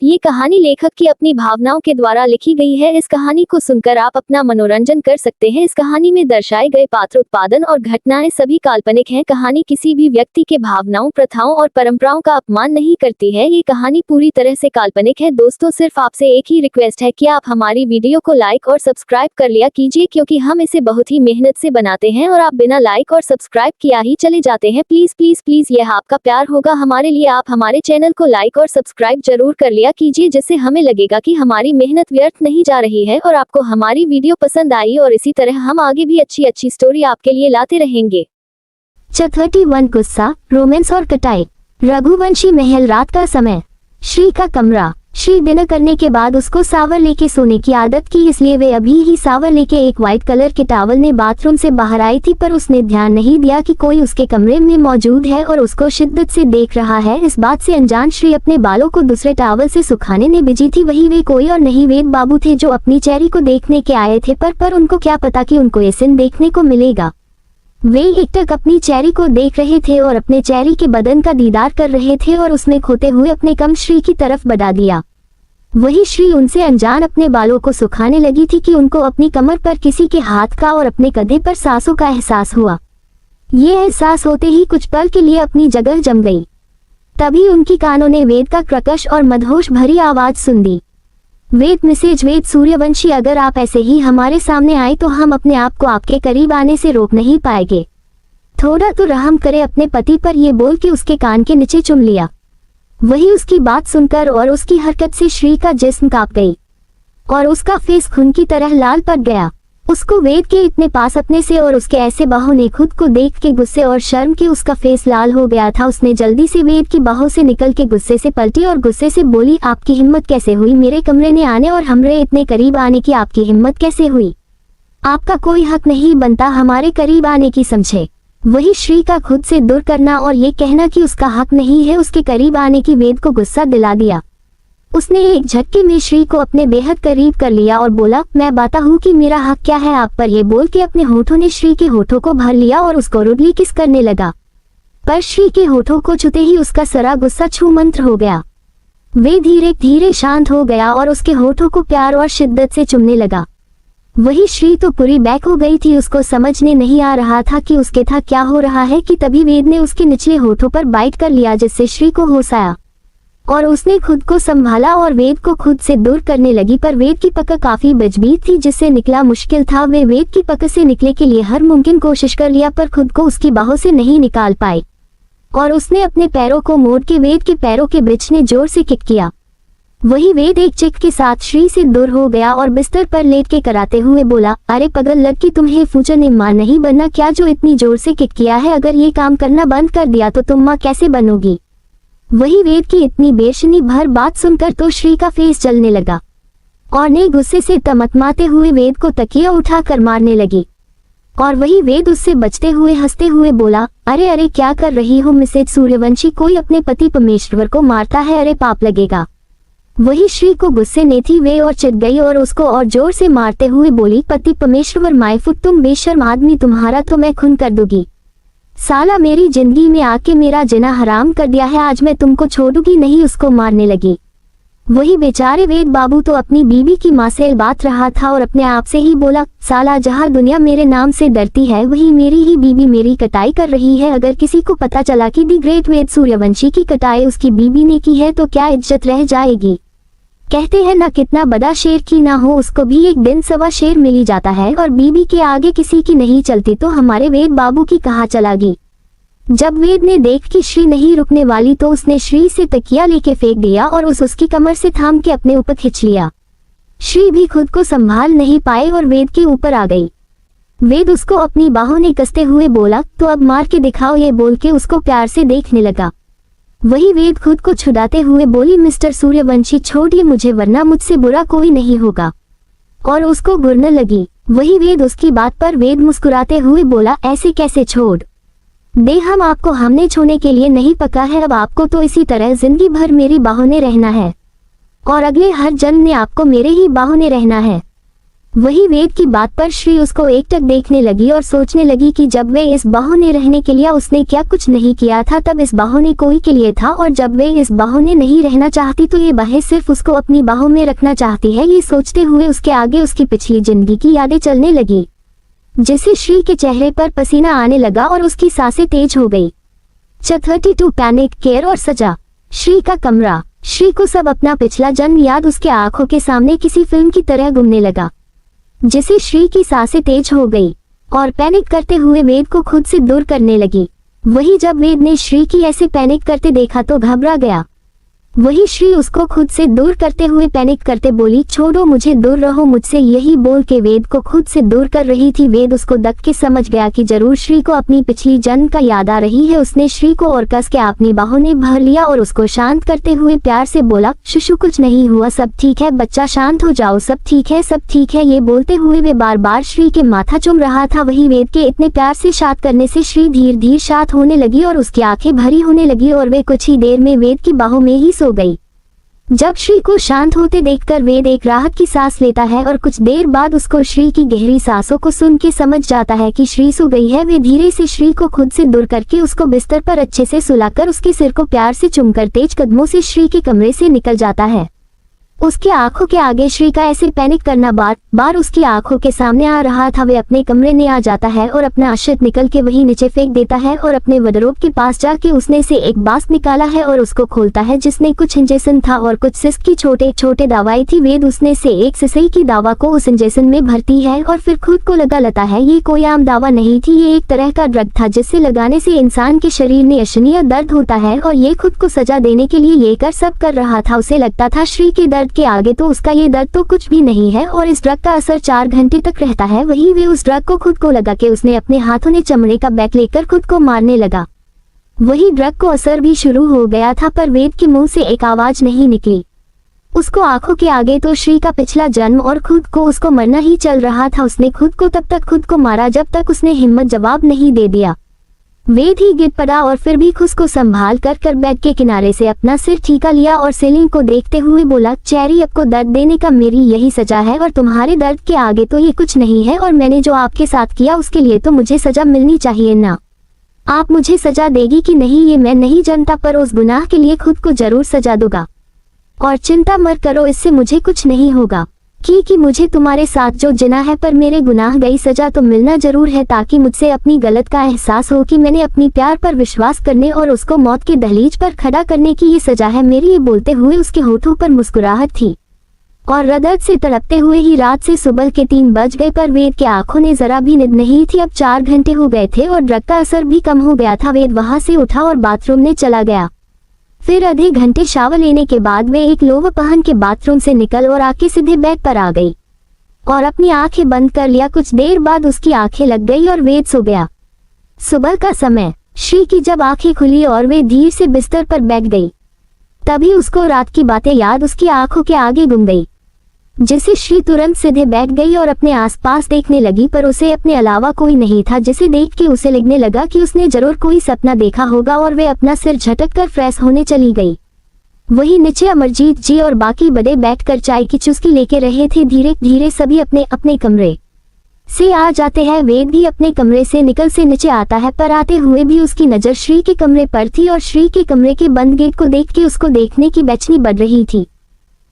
ये कहानी लेखक की अपनी भावनाओं के द्वारा लिखी गई है। इस कहानी को सुनकर आप अपना मनोरंजन कर सकते हैं। इस कहानी में दर्शाए गए पात्र, उत्पादन और घटनाएं सभी काल्पनिक हैं। कहानी किसी भी व्यक्ति के भावनाओं, प्रथाओं और परंपराओं का अपमान नहीं करती है। ये कहानी पूरी तरह से काल्पनिक है। दोस्तों, सिर्फ आपसे एक ही रिक्वेस्ट है कि आप हमारी वीडियो को लाइक और सब्सक्राइब कर लिया कीजिए, क्योंकि हम इसे बहुत ही मेहनत से बनाते हैं और आप बिना लाइक और सब्सक्राइब किया ही चले जाते हैं। प्लीज प्लीज प्लीज, यह आपका प्यार होगा हमारे लिए। आप हमारे चैनल को लाइक और सब्सक्राइब जरूर कर लिया कीजिए, जिससे हमें लगेगा कि हमारी मेहनत व्यर्थ नहीं जा रही है और आपको हमारी वीडियो पसंद आई, और इसी तरह हम आगे भी अच्छी अच्छी स्टोरी आपके लिए लाते रहेंगे। 31 गुस्सा, रोमांस और कटाई। रघुवंशी महल। रात का समय। श्री का कमरा। श्री डिनर करने के बाद उसको सावर लेके सोने की आदत की, इसलिए वे अभी ही सावर लेके एक व्हाइट कलर के टॉवल ने बाथरूम से बाहर आई थी, पर उसने ध्यान नहीं दिया कि कोई उसके कमरे में मौजूद है और उसको शिद्दत से देख रहा है। इस बात से अनजान श्री अपने बालों को दूसरे टॉवल से सुखाने में बिजी थी। वही वे कोई और नहीं, वेद बाबू थे, जो अपनी चेरी को देखने के आए थे, पर उनको क्या पता कि उनको ये सीन देखने को मिलेगा। वे एकटक अपनी चेरी को देख रहे थे और अपने चेरी के बदन का दीदार कर रहे थे और उसने खोते हुए अपने कम श्री की तरफ बढ़ा दिया। वही श्री उनसे अनजान अपने बालों को सुखाने लगी थी कि उनको अपनी कमर पर किसी के हाथ का और अपने कंधे पर सांसों का एहसास हुआ। ये एहसास होते ही कुछ पल के लिए अपनी जगह जम गई। तभी उनकी कानों ने वेद का कर्कश और मदहोश भरी आवाज सुन दी। वेद मैसेज। वेद सूर्यवंशी, अगर आप ऐसे ही हमारे सामने आए तो हम अपने आप को आपके करीब आने से रोक नहीं पाएंगे। थोड़ा तो रहम करे अपने पति पर, ये बोल के उसके कान के नीचे चुम लिया। वही उसकी बात सुनकर और उसकी हरकत से श्री का जिस्म कांप गई और उसका फेस खून की तरह लाल पड़ गया। उसको वेद के इतने पास अपने से और उसके ऐसे बाहों ने खुद को देख के गुस्से और शर्म के उसका फेस लाल हो गया था। उसने जल्दी से वेद की बाहों से निकल के गुस्से से पलटी और गुस्से से बोली, आपकी हिम्मत कैसे हुई मेरे कमरे में आने और हमरे इतने करीब आने की? आपकी हिम्मत कैसे हुई? आपका कोई हक नहीं बनता हमारे करीब आने की, समझे? वही श्री का खुद से दूर करना और ये कहना कि उसका हक नहीं है उसके करीब आने की वेद को गुस्सा दिला दिया। उसने एक झटके में श्री को अपने बेहद करीब कर लिया और बोला, मैं बताता हूँ कि मेरा हक क्या है आप पर। ये बोल के अपने होठों ने श्री के होठों को भर लिया और उसको रुडली किस करने लगा, पर श्री के होठों को छूते ही उसका सारा गुस्सा छू मंत्र हो गया। वे धीरे धीरे शांत हो गया और उसके होठों को प्यार और शिद्दत से चूमने लगा। वही श्री तो पूरी बैक हो गई थी। उसको समझने नहीं आ रहा था कि उसके था क्या हो रहा है कि तभी वेद ने उसके निचले होठों पर बाइट कर लिया, जिससे श्री को होश आया और उसने खुद को संभाला और वेद को खुद से दूर करने लगी। पर वेद की पकड़ काफी मजबूत थी, जिससे निकला मुश्किल था। वे वेद की पकड़ से निकले के लिए हर मुमकिन कोशिश कर लिया, पर खुद को उसकी बाहों से नहीं निकाल पाई और उसने अपने पैरों को मोड़ के वेद के पैरों के बीच में जोर से किक किया। वही वेद एक चिक के साथ श्री से दूर हो गया और बिस्तर पर लेट के कराते हुए बोला, अरे पगल लग की तुम्हें फ्यूचर में मां नहीं बनना क्या, जो इतनी जोर से किक किया है? अगर ये काम करना बंद कर दिया तो तुम मां कैसे बनोगी? वही वेद की इतनी बेशनी भर बात सुनकर तो श्री का फेस जलने लगा और ने गुस्से से तमतमाते हुए वेद को तकिया उठा कर मारने लगी। और वही वेद उससे बचते हुए हंसते हुए बोला, अरे अरे क्या कर रही हो मिसेज सूर्यवंशी? कोई अपने पति परमेश्वर को मारता है? अरे पाप लगेगा। वही श्री को गुस्से ने थी वे और चिढ़ गई और उसको और जोर से मारते हुए बोली, पति परमेश्वर माय फुट, तुम बेशर्म आदमी, तुम्हारा तो मैं खून कर दूंगी। साला मेरी जिंदगी में आके मेरा जिना हराम कर दिया है, आज मैं तुमको छोड़ूंगी नहीं। उसको मारने लगी। वही बेचारे वेद बाबू तो अपनी बीवी की मां से बात रहा था और अपने आप से ही बोला, साला जहाँ दुनिया मेरे नाम से डरती है वही मेरी ही बीवी मेरी कटाई कर रही है। अगर किसी को पता चला कि दी ग्रेट वेद सूर्यवंशी की कटाई उसकी बीवी ने की है तो क्या इज्जत रह जाएगी? कहते हैं ना, कितना बड़ा शेर की ना हो उसको भी एक दिन सवा शेर मिल ही जाता है, और बीबी के आगे किसी की नहीं चलती तो हमारे वेद बाबू की कहाँ चलागी। जब वेद ने देख कि श्री नहीं रुकने वाली तो उसने श्री से तकिया लेके फेंक दिया और उसकी कमर से थाम के अपने ऊपर खींच लिया। श्री भी खुद को संभाल नहीं पाए और वेद के ऊपर आ गई। वेद उसको अपनी बाहों ने कसते हुए बोला, तो अब मार के दिखाओ, ये बोल के उसको प्यार से देखने लगा। वही वेद खुद को छुड़ाते हुए बोली, मिस्टर सूर्यवंशी छोड़िए मुझे, वरना मुझसे बुरा कोई नहीं होगा, और उसको घुरने लगी। वही वेद उसकी बात पर वेद मुस्कुराते हुए बोला, ऐसे कैसे छोड़ दे, हम आपको हमने छोड़ने के लिए नहीं पका है, अब आपको तो इसी तरह जिंदगी भर मेरी बाहों में रहना है और अगले हर जन्म में आपको मेरे ही बाहों में रहना है। वही वेद की बात पर श्री उसको एकटक देखने लगी और सोचने लगी कि जब वे इस बाहों ने रहने के लिए उसने क्या कुछ नहीं किया था, तब इस बाहों ने कोई के लिए था, और जब वे इस बाहों ने नहीं रहना चाहती तो ये बाहें सिर्फ उसको अपनी बाहों में रखना चाहती है। ये सोचते हुए उसके आगे उसकी पिछली जिंदगी की यादें चलने लगी, जिससे श्री के चेहरे पर पसीना आने लगा और उसकी सांसें तेज हो गई। 32 पैनिक, केयर और सजा। श्री का कमरा। श्री को सब अपना पिछला जन्म याद उसके आंखों के सामने किसी फिल्म की तरह घूमने लगा, जिससे श्री की सांसें तेज हो गई और पैनिक करते हुए वेद को खुद से दूर करने लगी। वही जब वेद ने श्री की ऐसे पैनिक करते देखा तो घबरा गया। वही श्री उसको खुद से दूर करते हुए पैनिक करते बोली, छोड़ो मुझे, दूर रहो मुझसे। यही बोल के वेद को खुद से दूर कर रही थी। वेद उसको देख के समझ गया कि जरूर श्री को अपनी पिछली जन्म का याद आ रही है। उसने श्री को और कस के अपनी बाहों में भर लिया और उसको शांत करते हुए प्यार से बोला, शुशु कुछ नहीं हुआ, सब ठीक है बच्चा, शांत हो जाओ, सब ठीक है, सब ठीक है। ये बोलते हुए वे बार बार श्री के माथा चूम रहा था। वही वेद के इतने प्यार से शांत करने से श्री धीरे धीरे शांत होने लगी और उसकी आंखें भरी होने लगी और वे कुछ ही देर में वेद की बाहों में ही सो गई। जब श्री को शांत होते देखकर वेद एक राहत की सांस लेता है और कुछ देर बाद उसको श्री की गहरी सांसों को सुन के समझ जाता है कि श्री सो गई है। वे धीरे से श्री को खुद से दूर करके उसको बिस्तर पर अच्छे से सुलाकर उसके सिर को प्यार से चूमकर तेज कदमों से श्री के कमरे से निकल जाता है। उसकी आंखों के आगे श्री का ऐसे पैनिक करना बार बार उसकी आंखों के सामने आ रहा था। वे अपने कमरे में आ जाता है और अपना आश्रित निकल के वही नीचे फेंक देता है और अपने वार्डरोब के पास जाके उसने से एक बास्क निकाला है और उसको खोलता है, जिसने कुछ इंजेक्शन था और कुछ सिस की छोटे छोटे दवाई थी। वेद उसने से एक सिसई की दवा को उस इंजेक्शन में भरती है और फिर खुद को लगा लेता है। ये कोई आम दवा नहीं थी, ये एक तरह का ड्रग था जिससे लगाने से इंसान के शरीर में असहनीय दर्द होता है और ये खुद को सजा देने के लिए ये सब कर रहा था। उसे लगता था श्री के दर्द के आगे तो उसका ये दर्द तो कुछ भी नहीं है और इस ड्रग का असर 4 घंटे तक रहता है। वही वे उस ड्रग को खुद को लगा के उसने अपने हाथों में चमड़े का बैग लेकर खुद को मारने लगा। वही ड्रग को असर भी शुरू हो गया था, पर वेद के मुंह से एक आवाज नहीं निकली। उसको आंखों के आगे तो श्री का पिछला जन्म और खुद को उसको मरना ही चल रहा था। उसने खुद को तब तक खुद को मारा जब तक उसने हिम्मत जवाब नहीं दे दिया। वेद ही गिर पड़ा और फिर भी खुद को संभाल कर बेड के किनारे से अपना सिर ठीका लिया और सीलिंग को देखते हुए बोला, चेरी आपको दर्द देने का मेरी यही सजा है और तुम्हारे दर्द के आगे तो ये कुछ नहीं है और मैंने जो आपके साथ किया उसके लिए तो मुझे सजा मिलनी चाहिए ना। आप मुझे सजा देगी कि नहीं ये मैं नहीं जानता, पर उस गुनाह के लिए खुद को जरूर सजा दूंगा और चिंता मत करो, इससे मुझे कुछ नहीं होगा कि मुझे तुम्हारे साथ जो जिना है पर मेरे गुनाह गई सजा तो मिलना जरूर है, ताकि मुझसे अपनी गलत का एहसास हो कि मैंने अपनी प्यार पर विश्वास करने और उसको मौत के दहलीज पर खड़ा करने की ये सजा है मेरी। ये बोलते हुए उसके होठों पर मुस्कुराहट थी और दर्द से तड़पते हुए ही रात से सुबह के 3 बज गए, पर वेद के आंखों ने जरा भी नींद नहीं थी। अब 4 घंटे हो गए थे और ड्रग का असर भी कम हो गया था। वेद वहां से उठा और बाथरूम में चला गया। फिर आधे घंटे शावर लेने के बाद वे एक लोवर पहन के बाथरूम से निकल और आके सीधे बेड पर आ गई और अपनी आंखें बंद कर लिया। कुछ देर बाद उसकी आंखें लग गई और वेद सो गया। सुबह का समय। श्री की जब आंखें खुली और वे धीरे से बिस्तर पर बैठ गई, तभी उसको रात की बातें याद उसकी आंखों के आगे गुम गई, जिसे श्री तुरंत सीधे बैठ गई और अपने आसपास देखने लगी, पर उसे अपने अलावा कोई नहीं था, जिसे देख के उसे लगने लगा कि उसने जरूर कोई सपना देखा होगा और वे अपना सिर झटक कर फ्रेश होने चली गई। वही नीचे अमरजीत जी और बाकी बड़े बैठकर चाय की चुस्की लेके रहे थे। धीरे धीरे सभी अपने अपने कमरे से आ जाते हैं। वेद भी अपने कमरे से निकल से नीचे आता है, पर आते हुए भी उसकी नजर श्री के कमरे पर थी और श्री के कमरे के बंद गेट को देख के उसको देखने की बेचैनी बढ़ रही थी।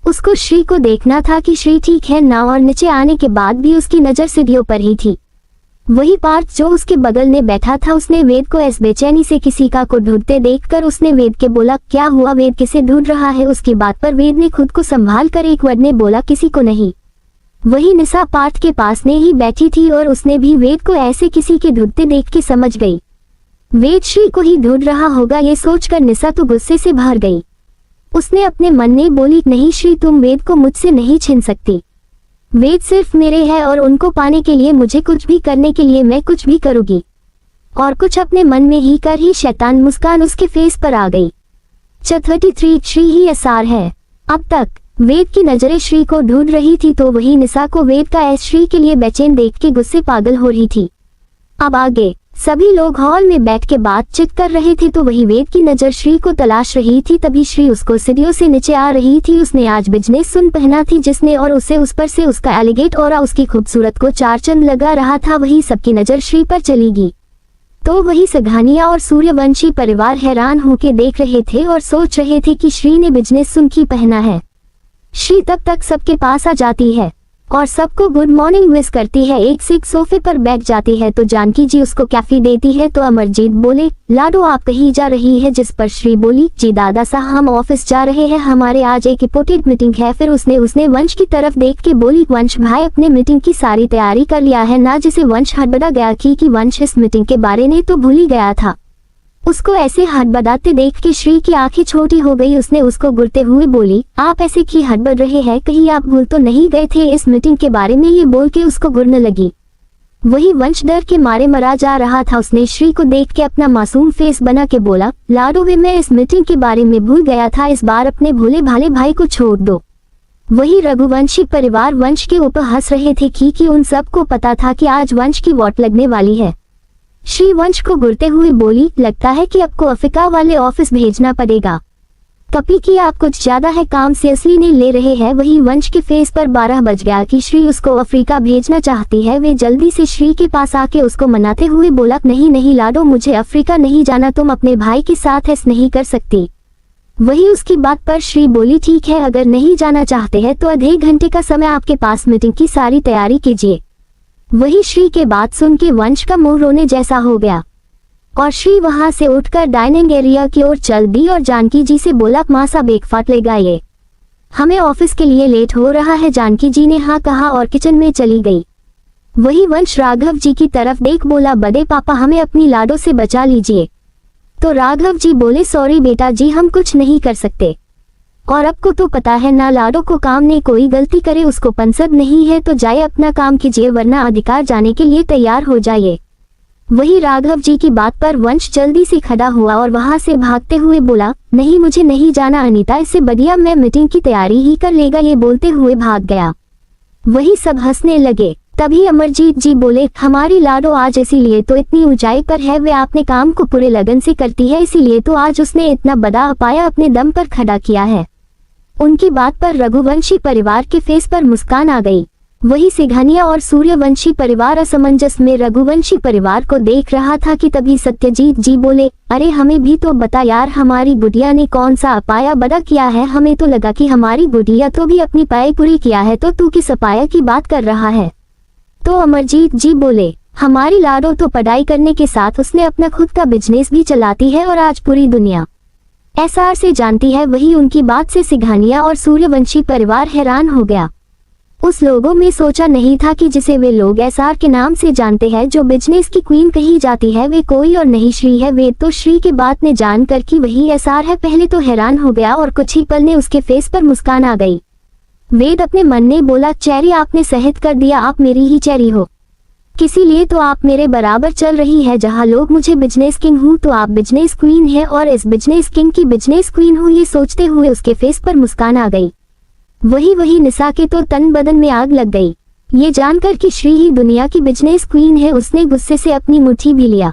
उसको श्री को देखना था कि श्री ठीक है ना, और नीचे आने के बाद भी उसकी नजर सीढ़ियों पर ही थी। वही पार्थ जो उसके बगल में बैठा था, उसने वेद को ऐसे बेचैनी से किसी का को ढूंढते देखकर उसने वेद के बोला, क्या हुआ वेद, किसे ढूंढ रहा है? उसकी बात पर वेद ने खुद को संभाल कर एक वर्ड ने बोला, किसी को नहीं। वही निशा पार्थ के पास ने ही बैठी थी और उसने भी वेद को ऐसे किसी के ढूंढते देख के समझ गई वेद श्री को ही ढूंढ रहा होगा। ये सोचकर निशा तो गुस्से से भर गई। उसने अपने मन में बोली, नहीं श्री, तुम वेद को मुझसे नहीं छीन सकती। वेद सिर्फ मेरे है और उनको पाने के लिए मुझे कुछ भी करने के लिए मैं कुछ भी करूंगी। और कुछ अपने मन में ही कर ही शैतान मुस्कान उसके फेस पर आ गई। 33 श्री ही असार है। अब तक वेद की नजरें श्री को ढूंढ रही थी, तो वही निशा को वेद का श्री के लिए बेचैन देख के गुस्से पागल हो रही थी। अब आगे सभी लोग हॉल में बैठ के बातचीत कर रहे थे तो वही वेद की नजर श्री को तलाश रही थी। तभी श्री उसको सीढ़ियों से नीचे आ रही थी। उसने आज बिजनेस सूट पहना थी जिसने और उसे उस पर से उसका एलिगेट ऑरा उसकी खूबसूरत को चार चंद लगा रहा था। वही सबकी नजर श्री पर चलेगी तो वही सघानिया और सूर्यवंशी परिवार हैरान होकर देख रहे थे और सोच रहे थे कि श्री ने बिजनेस सूट ही पहना है। श्री तब तक सबके पास आ जाती है और सबको गुड मॉर्निंग विश करती है। एक से एक सोफे पर बैठ जाती है तो जानकी जी उसको कैफी देती है। तो अमरजीत बोले, लाडो आप कहीं जा रही है? जिस पर श्री बोली, जी दादा साहब हम ऑफिस जा रहे हैं, हमारे आज एक इंपॉर्टेंट मीटिंग है। फिर उसने वंश की तरफ देख के बोली, वंश भाई अपने मीटिंग की सारी तैयारी कर लिया है ना? जिसे वंश हड़बड़ा गया कि वंश इस मीटिंग के बारे में तो भूल ही गया था। उसको ऐसे हड़बड़ाते देख के श्री की आंखें छोटी हो गई। उसने उसको गुड़ते हुए बोली, आप ऐसे क्यों हड़बड़ रहे हैं? कहीं आप भूल तो नहीं गए थे इस मीटिंग के बारे में? ये बोल के उसको गुड़ने लगी। वही वंश डर के मारे मरा जा रहा था। उसने श्री को देख के अपना मासूम फेस बना के बोला, लाडो वे मैं इस मीटिंग के बारे में भूल गया था, इस बार अपने भोले भाले भाई को छोड़ दो। वही रघुवंशी परिवार वंश के ऊपर हंस रहे थे कि उन सबको पता था कि आज वंश की वोट लगने वाली है। श्री वंश को घुरते हुए बोली, लगता है कि आपको अफ्रीका वाले ऑफिस भेजना पड़ेगा। कपी की आप कुछ ज्यादा है काम से असली नहीं ले रहे हैं। वही वंश के फेस पर 12 बज गया कि श्री उसको अफ्रीका भेजना चाहती है। वे जल्दी से श्री के पास आके उसको मनाते हुए बोला, नहीं नहीं लाडो मुझे अफ्रीका नहीं जाना, तुम अपने भाई के साथ ऐसा नहीं कर सकती। वही उसकी बात पर श्री बोली, ठीक है अगर नहीं जाना चाहते हैं तो आधे घंटे का समय आपके पास मीटिंग की सारी तैयारी कीजिए। वही श्री के बात सुन के वंश का मुंह रोने जैसा हो गया और श्री वहां से उठकर डाइनिंग एरिया की ओर चल दी और जानकी जी से बोला, मासा ब्रेकफास्ट ले गए, हमें ऑफिस के लिए लेट हो रहा है। जानकी जी ने हाँ कहा और किचन में चली गई। वही वंश राघव जी की तरफ देख बोला, बड़े पापा हमें अपनी लाडो से बचा लीजिए। तो राघव जी बोले, सॉरी बेटा जी हम कुछ नहीं कर सकते, और आपको तो पता है ना लाडो को काम ने कोई गलती करे उसको पंसद नहीं है, तो जाए अपना काम कीजिए वरना अधिकार जाने के लिए तैयार हो जाइए। वही राघव जी की बात पर वंश जल्दी से खड़ा हुआ और वहां से भागते हुए बोला, नहीं मुझे नहीं जाना अनीता, इससे बढ़िया मैं मीटिंग की तैयारी ही कर लेगा। ये बोलते हुए भाग गया। वही सब हंसने लगे। तभी अमरजीत जी बोले, हमारी लाडो आज इसीलिए तो इतनी ऊंचाई पर है, वे अपने काम को पूरे लगन से करती है, इसीलिए तो आज उसने इतना बड़ा अपाया अपने दम पर खड़ा किया है। उनकी बात पर रघुवंशी परिवार के फेस पर मुस्कान आ गई। वही सिघानिया और सूर्यवंशी परिवार असमंजस में रघुवंशी परिवार को देख रहा था कि तभी सत्यजीत जी बोले, अरे हमें भी तो बता यार, हमारी गुड़िया ने कौन सा अपाया बड़ा किया है? हमें तो लगा कि हमारी गुड़िया तो भी अपनी पढ़ाई पूरी किया है, तो तू किस अपाया की बात कर रहा है? तो अमरजीत जी बोले, हमारी लाडो तो पढ़ाई करने के साथ उसने अपना खुद का बिजनेस भी चलाती है और आज पूरी दुनिया एसआर से जानती है। वही उनकी बात से सिघानिया और सूर्यवंशी परिवार हैरान हो गया। उस लोगों में सोचा नहीं था कि जिसे वे लोग एसआर के नाम से जानते हैं, जो बिजनेस की क्वीन कही जाती है, वे कोई और नहीं श्री है। वेद तो श्री के बात ने जानकर कि वही एसआर है पहले तो हैरान हो गया और कुछ ही पल में उसके फेस पर मुस्कान आ गई। वेद अपने मन में बोला, चेरी आपने सहत कर दिया, आप मेरी ही चेरी हो, किसी लिए तो आप मेरे बराबर चल रही है। जहाँ लोग मुझे बिजनेस किंग हूँ तो आप बिजनेस क्वीन है और इस बिजनेस किंग की बिजनेस क्वीन हूँ। ये सोचते हुए उसके फेस पर मुस्कान आ गई। वही निशा के तो तन बदन में आग लग गई। ये जानकर कि श्री ही दुनिया की बिजनेस क्वीन है, उसने गुस्से से अपनी मुट्ठी भी लिया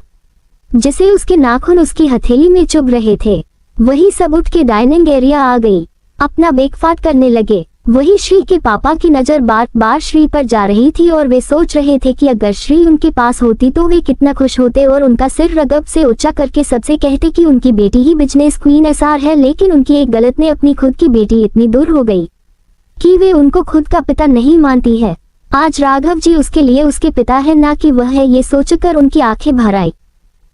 जिसे उसके नाखून उसकी हथेली में चुभ रहे थे। वही सब उठ के डाइनिंग एरिया आ गई, अपना ब्रेकफास्ट करने लगे। वही श्री के पापा की नजर बार बार श्री पर जा रही थी और वे सोच रहे थे कि अगर श्री उनके पास होती तो वे कितना खुश होते और उनका सिर रगब से ऊंचा करके सबसे कहते कि उनकी बेटी ही बिजनेस क्वीन एसआर है। लेकिन उनकी एक गलत ने अपनी खुद की बेटी इतनी दूर हो गई कि वे उनको खुद का पिता नहीं मानती है। आज राघव जी उसके लिए उसके पिता है ना कि वह है, ये सोचकर उनकी आंखें भर आई।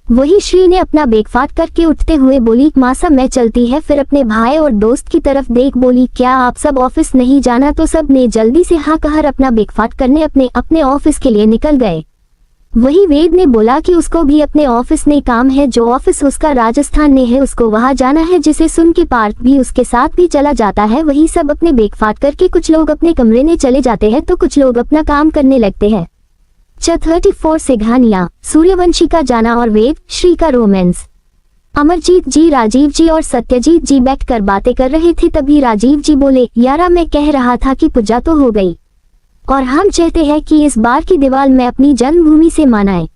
वही श्री ने अपना ब्रेकफास्ट करके उठते हुए बोली, मासा मैं चलती है। फिर अपने भाई और दोस्त की तरफ देख बोली, क्या आप सब ऑफिस नहीं जाना? तो सब ने जल्दी से हाँ कहकर अपना ब्रेकफास्ट करने अपने अपने ऑफिस के लिए निकल गए। वही वेद ने बोला कि उसको भी अपने ऑफिस में काम है, जो ऑफिस उसका राजस्थान में है उसको वहां जाना है, जिसे सुन के पार्थ भी उसके साथ भी चला जाता है। वही सब अपने ब्रेकफास्ट करके कुछ लोग अपने कमरे में चले जाते हैं तो कुछ लोग अपना काम करने लगते हैं। 34 सिघानिया, सूर्यवंशी का जाना और वेद श्री का रोमांस। अमरजीत जी, राजीव जी और सत्यजीत जी बैठकर बातें कर रहे थे। तभी राजीव जी बोले, यारा मैं कह रहा था कि पूजा तो हो गई और हम चाहते हैं कि इस बार की दिवाली में अपनी जन्मभूमि से मनाएं।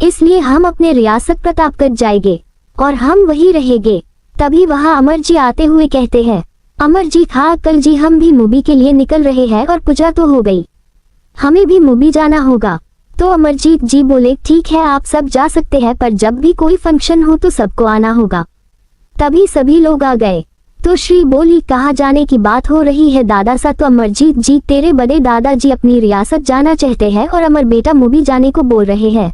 इसलिए हम अपने रियासत प्रतापगढ़ जाएंगे और हम वही रहेंगे। तभी वहाँ अमर जी आते हुए कहते हैं, अमर जी हाँ अंकल जी, हम भी मूवी के लिए निकल रहे हैं और पूजा तो हो गई, हमें भी मूवी जाना होगा। तो अमरजीत जी बोले ठीक है आप सब जा सकते हैं, पर जब भी कोई फंक्शन हो तो सबको आना होगा। तभी सभी लोग आ गए। तो श्री बोली कहाँ जाने की बात हो रही है दादा सा? तो अमरजीत जी तेरे बड़े दादाजी अपनी रियासत जाना चाहते हैं और अमर बेटा मूवी जाने को बोल रहे हैं।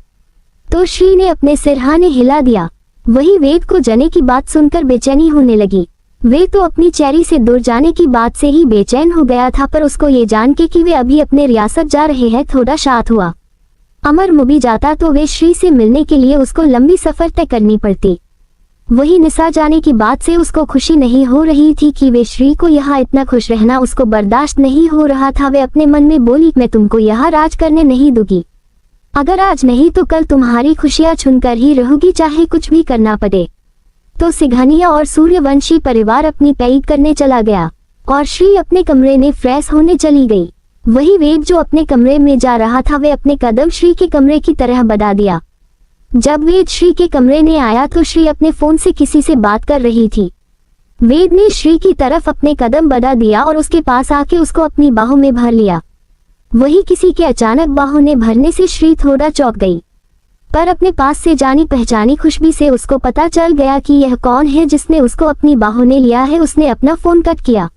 तो श्री ने अपने सिरहाने हिला दिया। वही वेद को जाने की बात सुनकर बेचैनी होने लगी। वे तो अपनी चेरी से दूर जाने की बात से ही बेचैन हो गया था, पर उसको ये जान के कि वे अभी अपने रियासत जा रहे हैं थोड़ा शांत हुआ। अमर मूवी जाता तो वे श्री से मिलने के लिए उसको लंबी सफर तय करनी पड़ती। वही निशा जाने की बात से उसको खुशी नहीं हो रही थी कि वे श्री को यहाँ इतना खुश रहना उसको बर्दाश्त नहीं हो रहा था। वे अपने मन में बोली मैं तुमको यहाँ राज करने नहीं दूंगी, अगर आज नहीं तो कल तुम्हारी खुशियाँ छुनकर ही रहोगी, चाहे कुछ भी करना पड़े। तो सिंघानिया और सूर्यवंशी परिवार अपनी पैक करने चला गया और श्री अपने कमरे में फ्रेश होने चली गई। वही वेद जो अपने कमरे में जा रहा था वे अपने कदम श्री के कमरे की तरह बढ़ा दिया। जब वेद श्री के कमरे में आया तो श्री अपने फोन से किसी से बात कर रही थी। वेद ने श्री की तरफ अपने कदम बढ़ा दिया और उसके पास आके उसको अपनी बाहों में भर लिया। वही किसी के अचानक बाहों में भरने से श्री थोड़ा चौंक गई, पर अपने पास से जानी पहचानी खुशबू से उसको पता चल गया कि यह कौन है जिसने उसको अपनी बाहों में लिया है। उसने अपना फोन कट किया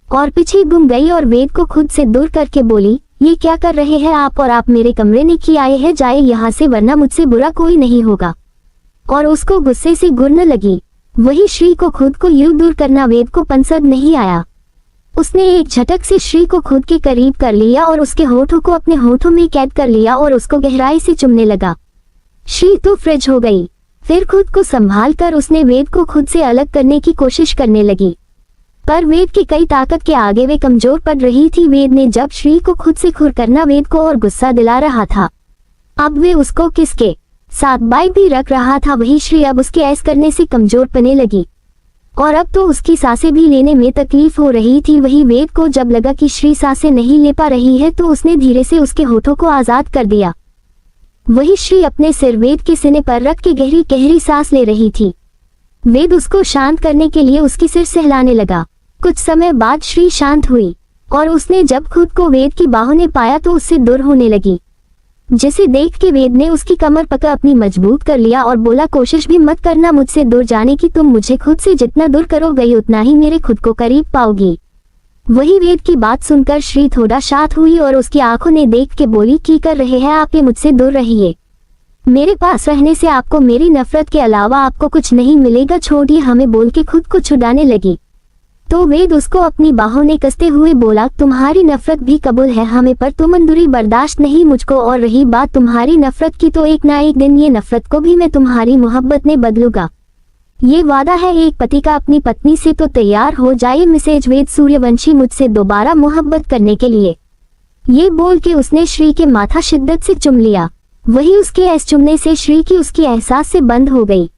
और पीछे घूम गई और वेद को खुद से दूर करके बोली ये क्या कर रहे हैं आप, और आप मेरे कमरे में क्यों आए हैं? जाए यहाँ से वरना मुझसे बुरा कोई नहीं होगा। और उसको गुस्से से घूरने लगी। वही श्री को खुद को यूं दूर करना वेद को पसंद नहीं आया। उसने एक झटक से श्री को खुद के करीब कर लिया और उसके होठों को अपने होठों में कैद कर लिया और उसको गहराई से चुमने लगा। श्री तो फ्रिज हो गई। फिर खुद को संभाल कर उसने वेद को खुद से अलग करने की कोशिश करने लगी, पर वेद की कई ताकत के आगे वे कमजोर पड़ रही थी। वेद ने जब श्री को खुद से खुर करना वेद को और गुस्सा दिला रहा था। अब वे उसको किसके साथ बाई भी रख रहा था। वही श्री अब उसके ऐस करने से कमजोर पड़ने लगी और अब तो उसकी सांसें भी लेने में तकलीफ हो रही थी। वही वेद को जब लगा कि श्री सांसें नहीं ले पा रही है तो उसने धीरे से उसके होठों को आजाद कर दिया। वही श्री अपने सिर वेद के सीने पर रख के गहरी गहरी सांस ले रही थी। वेद उसको शांत करने के लिए उसकी सिर सहलाने लगा। कुछ समय बाद श्री शांत हुई और उसने जब खुद को वेद की बाहों में पाया तो उससे दूर होने लगी, जिसे देख के वेद ने उसकी कमर पकड़ अपनी मजबूत कर लिया और बोला कोशिश भी मत करना मुझसे दूर जाने की, तुम मुझे खुद से जितना दूर करोगे उतना ही मेरे खुद को करीब पाओगी। वही वेद की बात सुनकर श्री थोड़ा शांत हुई और उसकी आंखों ने देख के बोली की कर रहे हैं आप, ये मुझसे दूर रहिए। मेरे पास रहने से आपको मेरी नफरत के अलावा आपको कुछ नहीं मिलेगा, छोड़िए हमें, बोल के खुद को छुड़ाने लगी। तो वेद उसको अपनी बाहों में कसते हुए बोला तुम्हारी नफरत भी कबूल है हमें, पर तुम अंदरूनी बर्दाश्त नहीं मुझको, और रही बात तुम्हारी नफरत की तो एक ना एक दिन ये नफरत को भी मैं तुम्हारी मोहब्बत में बदलूंगा। ये वादा है एक पति का अपनी पत्नी से, तो तैयार हो जाए मिसेज वेद सूर्यवंशी मुझसे दोबारा मोहब्बत करने के लिए। ये बोल के उसने श्री के माथा शिद्दत से चुम लिया। वही उसके ऐस चुमने से श्री की उसकी एहसास से बंद हो गई,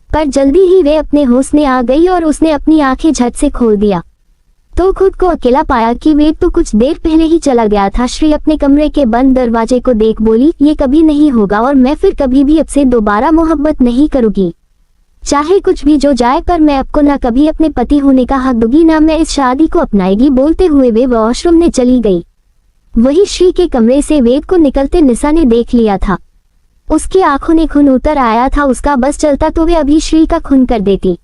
पर जल्दी ही वे अपने होश में आ गई और उसने अपनी आंखें झट से खोल दिया तो खुद को अकेला पाया कि वेद तो कुछ देर पहले ही चला गया था। श्री अपने कमरे के बंद दरवाजे को देख बोली ये कभी नहीं होगा और मैं फिर कभी भी अब से दोबारा मोहब्बत नहीं करूंगी, चाहे कुछ भी जो जाए, पर मैं आपको ना कभी अपने पति होने का हक दूंगी ना मैं इस शादी को अपनाएगी। बोलते हुए वे वॉशरूम में चली गई। वही श्री के कमरे से वेद को निकलते निशा ने देख लिया था। उसकी आंखों में खून उतर आया था, उसका बस चलता तो वे अभी श्री का खून कर देती।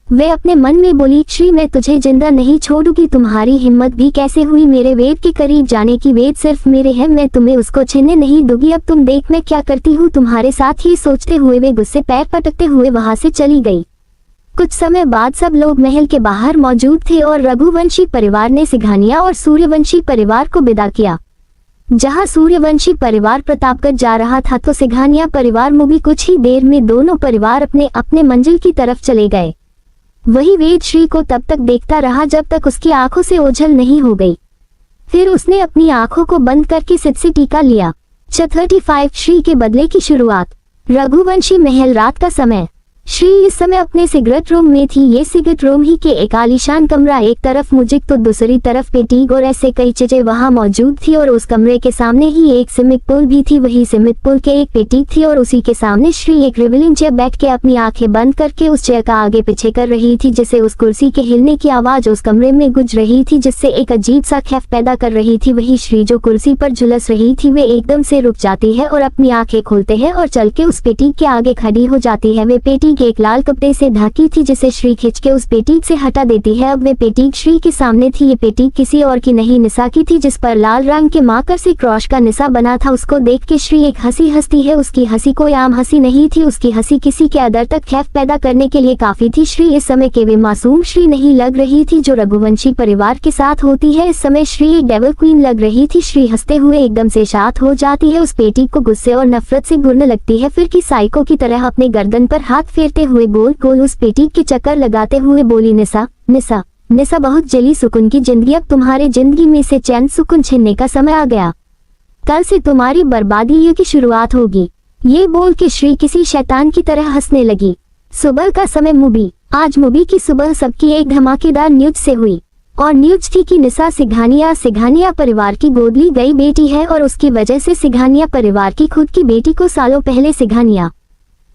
वे अपने मन में बोली श्री मैं तुझे जिंदा नहीं छोड़ूंगी, तुम्हारी हिम्मत भी कैसे हुई मेरे वेद के करीब जाने की, वेद सिर्फ मेरे हैं, मैं तुम्हें उसको छीनने नहीं दूंगी। अब तुम देख मैं क्या करती हूँ तुम्हारे साथ। ही सोचते हुए वे गुस्से पैर पटकते हुए वहां से चली गई। कुछ समय बाद सब लोग महल के बाहर मौजूद थे और रघुवंशी परिवार ने सिंघानिया और सूर्यवंशी परिवार को विदा किया। जहां सूर्यवंशी परिवार प्रतापगढ़ जा रहा था तो सिंघानिया परिवार में भी कुछ ही देर में दोनों परिवार अपने अपने मंजिल की तरफ चले गए। वही वेद श्री को तब तक देखता रहा जब तक उसकी आंखों से ओझल नहीं हो गई। फिर उसने अपनी आंखों को बंद करके सिर से टीका लिया। 35 श्री के बदले की शुरुआत। रघुवंशी महल, रात का समय। श्री इस समय अपने सिगरेट रूम में थी। ये सिगरेट रूम ही के एक आलीशान कमरा, एक तरफ मुजिक तो दूसरी तरफ पेटीग और ऐसे कई चीजें वहाँ मौजूद थी। और उस कमरे के सामने ही एक स्विमिंग पूल भी थी, वही स्विमिंग पूल के एक पेटीग थी और उसी के सामने श्री एक रिविलिंग चेयर बैठ के अपनी आंखें बंद करके उस चेयर का आगे पीछे कर रही थी, जिससे उस कुर्सी के हिलने की आवाज उस कमरे में गूंज रही थी, जिससे एक अजीब सा खौफ पैदा कर रही थी। वही श्री जो कुर्सी पर झुलस रही थी वे एकदम से रुक जाती है और अपनी आंखें खोलते हैं और चल के उस पेटीग के आगे खड़ी हो जाती है। वे पेटीग एक लाल कपड़े से ढकी थी, जिसे श्री खींच के उस पेटीग से हटा देती है। अब वे पेटीग श्री के सामने थी। ये पेटीग किसी और की नहीं निशा की थी, जिस पर लाल रंग के मार्कर से क्रॉस का निशा बना था। उसको देख के श्री एक हंसी हंसती है। उसकी हंसी कोई आम हंसी नहीं थी, उसकी हंसी किसी के अंदर तक खौफ पैदा करने के लिए काफी थी। श्री इस समय के वे मासूम श्री नहीं लग रही थी जो रघुवंशी परिवार के साथ होती है। इस समय श्री एक डेविल क्वीन लग रही थी। श्री हंसते हुए एकदम से शांत हो जाती है, उस पेटीग को गुस्से और नफरत से घूरने लगती है, फिर की साइको की तरह अपने गर्दन पर हाथ फेरते हुए गोल गोल उस पेटीग के चक्कर लगाते हुए बोली, निशा निशा निशा बहुत जली सुकून की जिंदगी, अब तुम्हारे जिंदगी में से चैन सुकून छीनने का समय आ गया। कल से तुम्हारी बर्बादी की शुरुआत होगी। ये बोल के श्री किसी शैतान की तरह हंसने लगी। सुबह का समय मूवी। आज मूवी की सुबह सबकी एक धमाकेदार न्यूज से हुई और न्यूज थी कि निशा सिंघानिया परिवार की गोद ली गई बेटी है और उसकी वजह से सिंघानिया परिवार की खुद की बेटी को सालों पहले सिंघानिया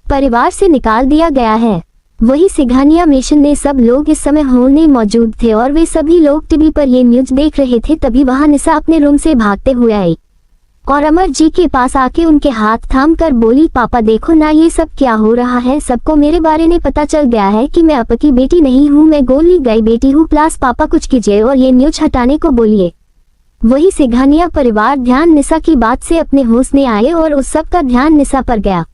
परिवार से निकाल दिया गया है। वही सिंघानिया मिशन में सब लोग इस समय हॉल में मौजूद थे और वे सभी लोग टीवी पर ये न्यूज देख रहे थे। तभी वहां निशा अपने रूम से भागते हुए आई और अमर जी के पास आके उनके हाथ थाम कर बोली, पापा देखो ना ये सब क्या हो रहा है। सबको मेरे बारे में पता चल गया है कि मैं आपकी बेटी नहीं हूँ, मैं गोद ली गई बेटी हूँ। प्लीज पापा कुछ कीजिए और ये न्यूज हटाने को बोलिए। वही सिंघानिया परिवार ध्यान निशा की बात से अपने होश में आए और उस सब का ध्यान निशा पर गया।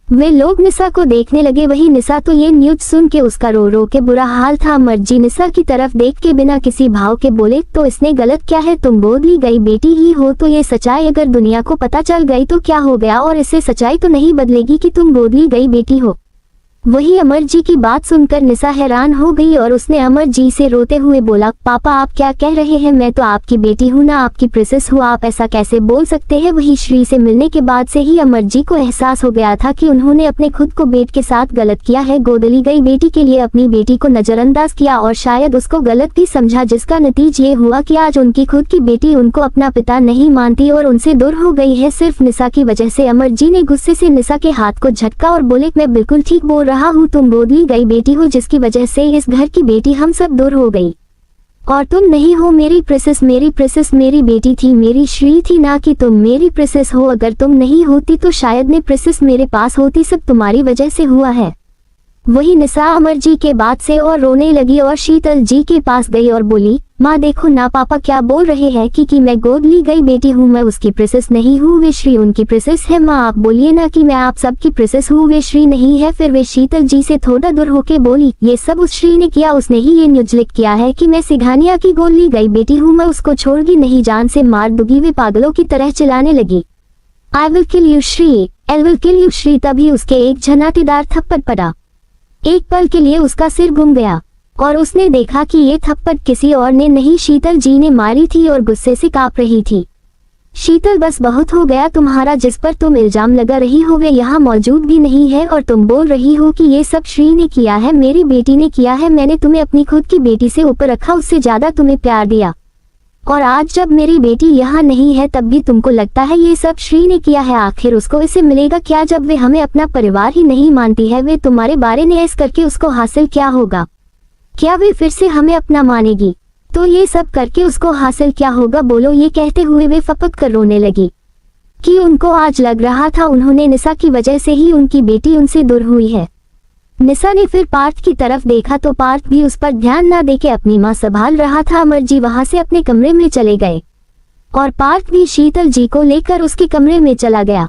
वे लोग निशा को देखने लगे। वही निशा तो ये न्यूज सुन के उसका रो रो के बुरा हाल था। अमर जी निशा की तरफ देख के बिना किसी भाव के बोले, तो इसने गलत क्या है, तुम गोद ली गई बेटी ही हो तो ये सच्चाई अगर दुनिया को पता चल गई तो क्या हो गया, और इससे सच्चाई तो नहीं बदलेगी कि तुम गोद ली गई बेटी हो। वही अमर जी की बात सुनकर निशा हैरान हो गई और उसने अमर जी से रोते हुए बोला, पापा आप क्या कह रहे हैं, मैं तो आपकी बेटी हूँ ना, आपकी प्रिंसेस हूँ, आप ऐसा कैसे बोल सकते हैं। वही श्री से मिलने के बाद से ही अमर जी को एहसास हो गया था कि उन्होंने अपने खुद को बेट के साथ गलत किया है। गोद ली गई बेटी के लिए अपनी बेटी को नजरअंदाज किया और शायद उसको गलत भी समझा, जिसका नतीजा ये हुआ कि आज उनकी खुद की बेटी उनको अपना पिता नहीं मानती और उनसे दूर हो गई है, सिर्फ निशा की वजह से। अमर जी ने गुस्से से निशा के हाथ को झटका और बोले, मैं बिल्कुल ठीक बोल रहा हूँ, तुम गोद ली गई बेटी हो जिसकी वजह से इस घर की बेटी हम सब दूर हो गई और तुम नहीं हो मेरी प्रिंसेस। मेरी बेटी थी, मेरी श्री थी, ना कि तुम मेरी प्रिंसेस हो। अगर तुम नहीं होती तो शायद ने प्रिंसेस मेरे पास होती, सब तुम्हारी वजह से हुआ है। वही निशा अमर जी के बात से और रोने लगी और शीतल जी के पास गई और बोली, माँ देखो ना पापा क्या बोल रहे हैं कि मैं गोद ली गई बेटी हूँ, मैं उसकी प्रिंसेस नहीं हूँ, वे श्री उनकी प्रिंसेस है। माँ आप बोलिए ना कि मैं आप सबकी प्रिंसेस हूँ, वे श्री नहीं है। फिर वे शीतल जी से थोड़ा दूर होके बोली, ये सब उस श्री ने किया, उसने ही ये न्यूज लिख किया है कि मैं सिंघानिया की गोद ली गई बेटी हूँ, मैं उसको छोड़गी नहीं, जान से मार दूंगी। वे पागलों की तरह चिल्लाने लगी, I will kill you Shri, I will kill you Shri. तभी उसके एक झनाटेदार थप्पड़ पड़ा। एक पल के लिए उसका सिर घूम गया और उसने देखा कि ये थप्पड़ किसी और ने नहीं शीतल जी ने मारी थी और गुस्से से कांप रही थी। शीतल बस बहुत हो गया तुम्हारा, जिस पर तुम इल्जाम लगा रही हो वे यहाँ मौजूद भी नहीं है और तुम बोल रही हो कि ये सब श्री ने किया है, मेरी बेटी ने किया है। मैंने तुम्हें अपनी खुद की बेटी से ऊपर रखा, उससे ज्यादा तुम्हें प्यार दिया और आज जब मेरी बेटी यहाँ नहीं है तब भी तुमको लगता है ये सब श्री ने किया है। आखिर उसको इसे मिलेगा क्या जब वे हमें अपना परिवार ही नहीं मानती है। वे तुम्हारे बारे में ऐसा करके उसको हासिल क्या होगा, क्या वे फिर से हमें अपना मानेगी, तो ये सब करके उसको हासिल क्या होगा बोलो। ये कहते हुए वे फपक कर रोने लगी कि उनको आज लग रहा था उन्होंने निशा की वजह से ही उनकी बेटी उनसे दूर हुई है। निशा ने फिर पार्थ की तरफ देखा तो पार्थ भी उस पर ध्यान ना देके अपनी माँ संभाल रहा था। अमर जी वहां से अपने कमरे में चले गए और पार्थ भी शीतल जी को लेकर उसके कमरे में चला गया।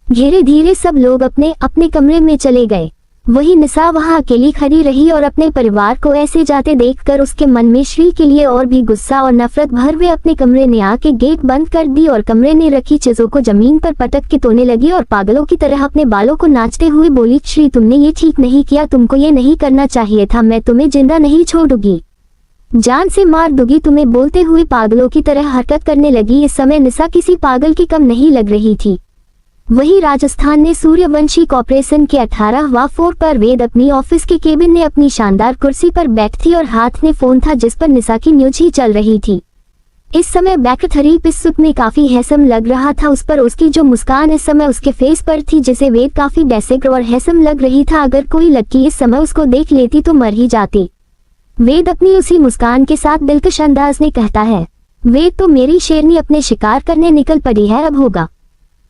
धीरे धीरे सब लोग अपने अपने कमरे में चले गए। वही निशा वहां अकेली खड़ी रही और अपने परिवार को ऐसे जाते देखकर उसके मन में श्री के लिए और भी गुस्सा और नफरत भर। वे अपने कमरे में आके गेट बंद कर दी और कमरे में रखी चीजों को जमीन पर पटक के तोड़ने लगी और पागलों की तरह अपने बालों को नाचते हुए बोली, श्री तुमने ये ठीक नहीं किया, तुमको ये नहीं करना चाहिए था, मैं तुम्हें जिंदा नहीं छोड़ूंगी, जान से मार दूंगी तुम्हें। बोलते हुए पागलों की तरह हरकत करने लगी। इस समय निशा किसी पागल की कम नहीं लग रही थी। वही राजस्थान ने सूर्यवंशी कॉर्पोरेशन के 18वां फ्लोर पर वेद अपनी ऑफिस के केबिन में अपनी शानदार कुर्सी पर बैठी थी और हाथ में फोन था जिस पर निशा की न्यूज ही चल रही थी। इस समय बैकथरीप इस सुख में काफी हैसम लग रहा था। उस पर उसकी जो मुस्कान इस समय उसके फेस पर थी जिसे वेद काफी डेसिक और हैसम लग रही था। अगर कोई लड़की इस समय उसको देख लेती तो मर ही जाती। वेद अपनी उसी मुस्कान के साथ दिलकश अंदाज में कहता है, वेद तो मेरी शेरनी अपने शिकार करने निकल पड़ी है, अब होगा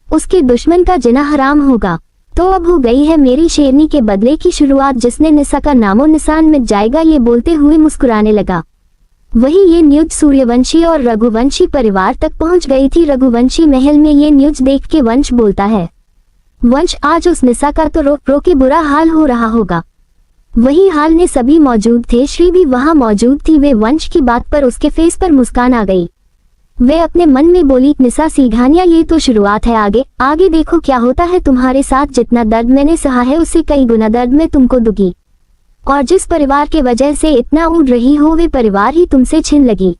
उसके दुश्मन का जिना हराम होगा। तो अब हो गई है मेरी शेरनी के बदले की शुरुआत, जिसने निशा का नामो निशान मिट जाएगा। ये बोलते हुए मुस्कुराने लगा। वही ये न्यूज सूर्यवंशी और रघुवंशी परिवार तक पहुंच गई थी। रघुवंशी महल में ये न्यूज देख के वंश बोलता है, वंश आज उस निशा का तो रो रो के बुरा हाल हो रहा होगा। वही हाल में सभी मौजूद थे, श्री भी वहां मौजूद थी। वे वंश की बात पर उसके फेस पर मुस्कान आ गई। वे अपने मन में बोली, निशा सिंघानिया ये तो शुरुआत है, आगे आगे देखो क्या होता है तुम्हारे साथ। जितना दर्द मैंने सहा है उससे कई गुना दर्द मैं तुमको दूंगी, और जिस परिवार के वजह से इतना उड़ रही हो वे परिवार ही तुमसे छिन लगी।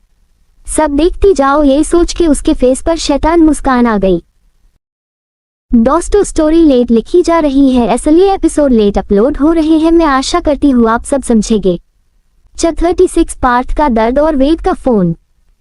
सब देखती जाओ। ये सोच के उसके फेस पर शैतान मुस्कान आ गई। दोस्तों स्टोरी लेट लिखी जा रही है, इसलिए एपिसोड लेट अपलोड हो रहे हैं। मैं आशा करती हूँ आप सब समझेंगे। 36 पार्थ का दर्द और वेद का फोन।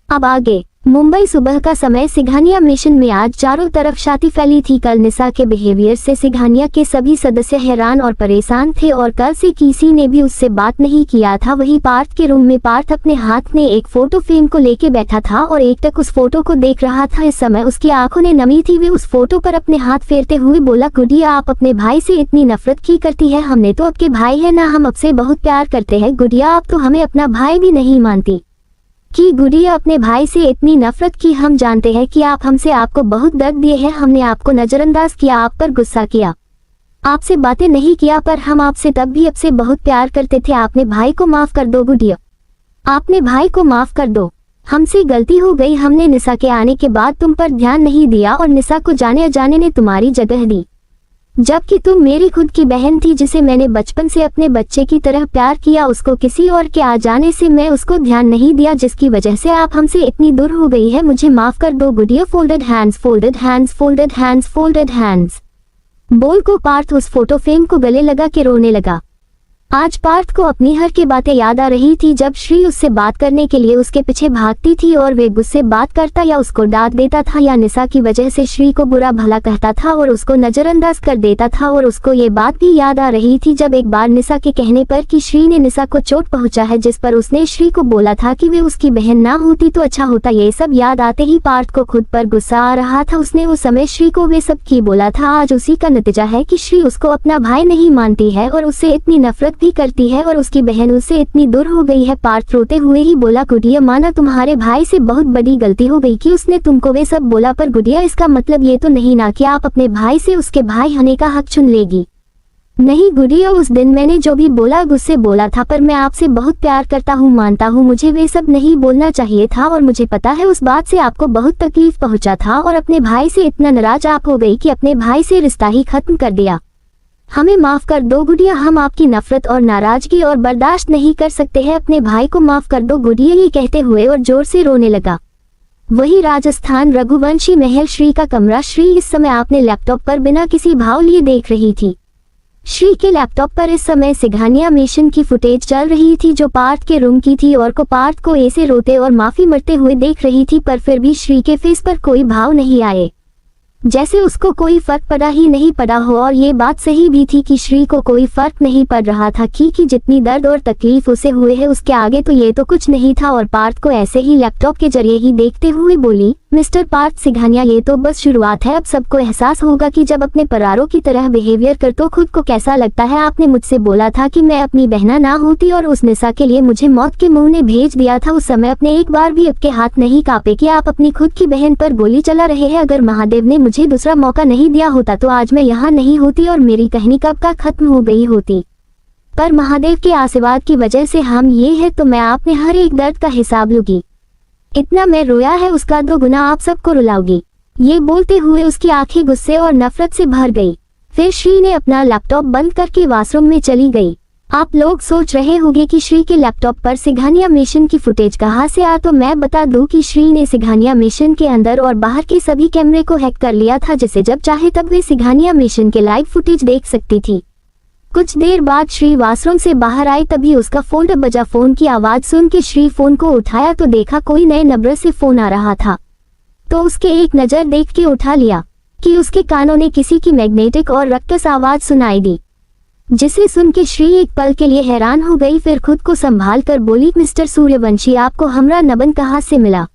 अब आगे। मुंबई सुबह का समय सिंघानिया मिशन में आज चारों तरफ शांति फैली थी। कल निशा के बिहेवियर से सिंघानिया के सभी सदस्य हैरान और परेशान थे और कल से किसी ने भी उससे बात नहीं किया था। वही पार्थ के रूम में पार्थ अपने हाथ में एक फोटो फ्रेम को लेके बैठा था और एकटक उस फोटो को देख रहा था। इस समय उसकी आंखों ने नमी थी। वे उस फोटो पर अपने हाथ फेरते हुए बोला, गुड़िया आप अपने भाई से इतनी नफरत की करती है, हमने तो आपके भाई है ना, हम आपसे बहुत प्यार करते हैं। गुड़िया आप तो हमें अपना भाई भी नहीं मानती कि गुड़िया अपने भाई से इतनी नफरत की। हम जानते हैं कि आप हमसे आपको बहुत दर्द दिए हैं, हमने आपको नजरअंदाज किया, आप पर गुस्सा किया, आपसे बातें नहीं किया, पर हम आपसे तब भी आपसे बहुत प्यार करते थे। आपने भाई को माफ कर दो गुड़िया, आपने भाई को माफ कर दो, हमसे गलती हो गई। हमने निशा के आने के बाद तुम पर ध्यान नहीं दिया और निशा को जाने अजाने ने तुम्हारी जगह दी, जबकि तुम मेरी खुद की बहन थी जिसे मैंने बचपन से अपने बच्चे की तरह प्यार किया। उसको किसी और के आ जाने से मैं उसको ध्यान नहीं दिया, जिसकी वजह से आप हमसे इतनी दूर हो गई है। मुझे माफ कर दो गुड़िया। Folded hands, folded hands, folded hands, folded hands बोल को पार्थ उस फोटो फ्रेम को गले लगा के रोने लगा। आज पार्थ को अपनी हर की बातें याद आ रही थी, जब श्री उससे बात करने के लिए उसके पीछे भागती थी और वे गुस्से बात करता या उसको डांट देता था या निशा की वजह से श्री को बुरा भला कहता था और उसको नजरअंदाज कर देता था। और उसको ये बात भी याद आ रही थी जब एक बार निशा के कहने पर कि श्री ने निशा को चोट पहुंचा है, जिस पर उसने श्री को बोला था कि वे उसकी बहन ना होती तो अच्छा होता। ये सब याद आते ही पार्थ को खुद पर गुस्सा आ रहा था। उसने उस समय श्री को वे सब की बोला था। आज उसी का नतीजा है कि श्री उसको अपना भाई नहीं मानती है और उससे इतनी नफरत भी करती है और उसकी बहन उससे इतनी दूर हो गई है। पार्थ रोते हुए ही बोला, गुड़िया माना तुम्हारे भाई से बहुत बड़ी गलती हो गई कि उसने तुमको वे सब बोला, पर गुड़िया इसका मतलब ये तो नहीं ना कि आप अपने भाई से उसके भाई होने का हक छीन लेगी। नहीं गुड़िया, उस दिन मैंने जो भी बोला गुस्से बोला था, पर मैं आपसे बहुत प्यार करता हूँ, मानता हूँ मुझे वे सब नहीं बोलना चाहिए था और मुझे पता है उस बात से आपको बहुत तकलीफ पहुंचा था और अपने भाई से इतना नाराज आप हो गई कि अपने भाई से रिश्ता ही खत्म कर दिया। हमें माफ कर दो गुड़िया, हम आपकी नफरत और नाराजगी और बर्दाश्त नहीं कर सकते हैं, अपने भाई को माफ कर दो गुड़िया। ये कहते हुए और जोर से रोने लगा। वही राजस्थान रघुवंशी महल श्री का कमरा। श्री इस समय आपने लैपटॉप पर बिना किसी भाव लिए देख रही थी। श्री के लैपटॉप पर इस समय सिंघानिया मिशन की फुटेज चल रही थी जो पार्थ के रूम की थी और को पार्थ को ऐसे रोते और माफी मरते हुए देख रही थी, पर फिर भी श्री के फेस पर कोई भाव नहीं आए, जैसे उसको कोई फर्क पड़ा ही नहीं पड़ा हो। और ये बात सही भी थी कि श्री को कोई फर्क नहीं पड़ रहा था कि जितनी दर्द और तकलीफ उसे हुए है उसके आगे तो ये तो कुछ नहीं था। और पार्थ को ऐसे ही लैपटॉप के जरिए ही देखते हुए बोली, मिस्टर पार्थ सिंघानिया ये तो बस शुरुआत है, अब सबको एहसास होगा कि जब अपने परारों की तरह बिहेवियर कर तो खुद को कैसा लगता है। आपने मुझसे बोला था कि मैं अपनी बहना ना होती और उस निशा के लिए मुझे मौत के मुंह में भेज दिया था। उस समय अपने एक बार भी आपके हाथ नहीं कांपे कि आप अपनी खुद की बहन पर गोली चला रहे हैं। अगर महादेव ने मुझे दूसरा मौका नहीं दिया होता तो आज मैं यहाँ नहीं होती और मेरी कहानी कब का खत्म हो गई होती, पर महादेव के आशीर्वाद की वजह से हम ये है तो मैं आपने हर एक दर्द का हिसाब लूंगी। इतना मैं रोया है उसका 2 गुना आप सबको रुलाऊंगी। ये बोलते हुए उसकी आंखें गुस्से और नफरत से भर गई। फिर श्री ने अपना लैपटॉप बंद करके वॉशरूम में चली गई। आप लोग सोच रहे होंगे कि श्री के लैपटॉप पर सिंघानिया मिशन की फुटेज कहाँ से आ, तो मैं बता दूं कि श्री ने सिंघानिया मिशन के अंदर और बाहर के सभी कैमरे को हैक कर लिया था, जिसे जब चाहे तब वे सिंघानिया मिशन के लाइव फुटेज देख सकती थी। कुछ देर बाद श्री वॉशरूम से बाहर आई, तभी उसका फोन बजा। फोन की आवाज सुन के श्री फोन को उठाया तो देखा कोई नए नंबर से फोन आ रहा था, तो उसके एक नजर देख के उठा लिया कि उसके कानों ने किसी की मैग्नेटिक और रक्कस आवाज सुनाई दी, जिसे सुन के श्री एक पल के लिए हैरान हो गई। फिर खुद को संभाल कर बोली, मिस्टर सूर्यवंशी, आपको हमरा नंबर कहाँ से मिला?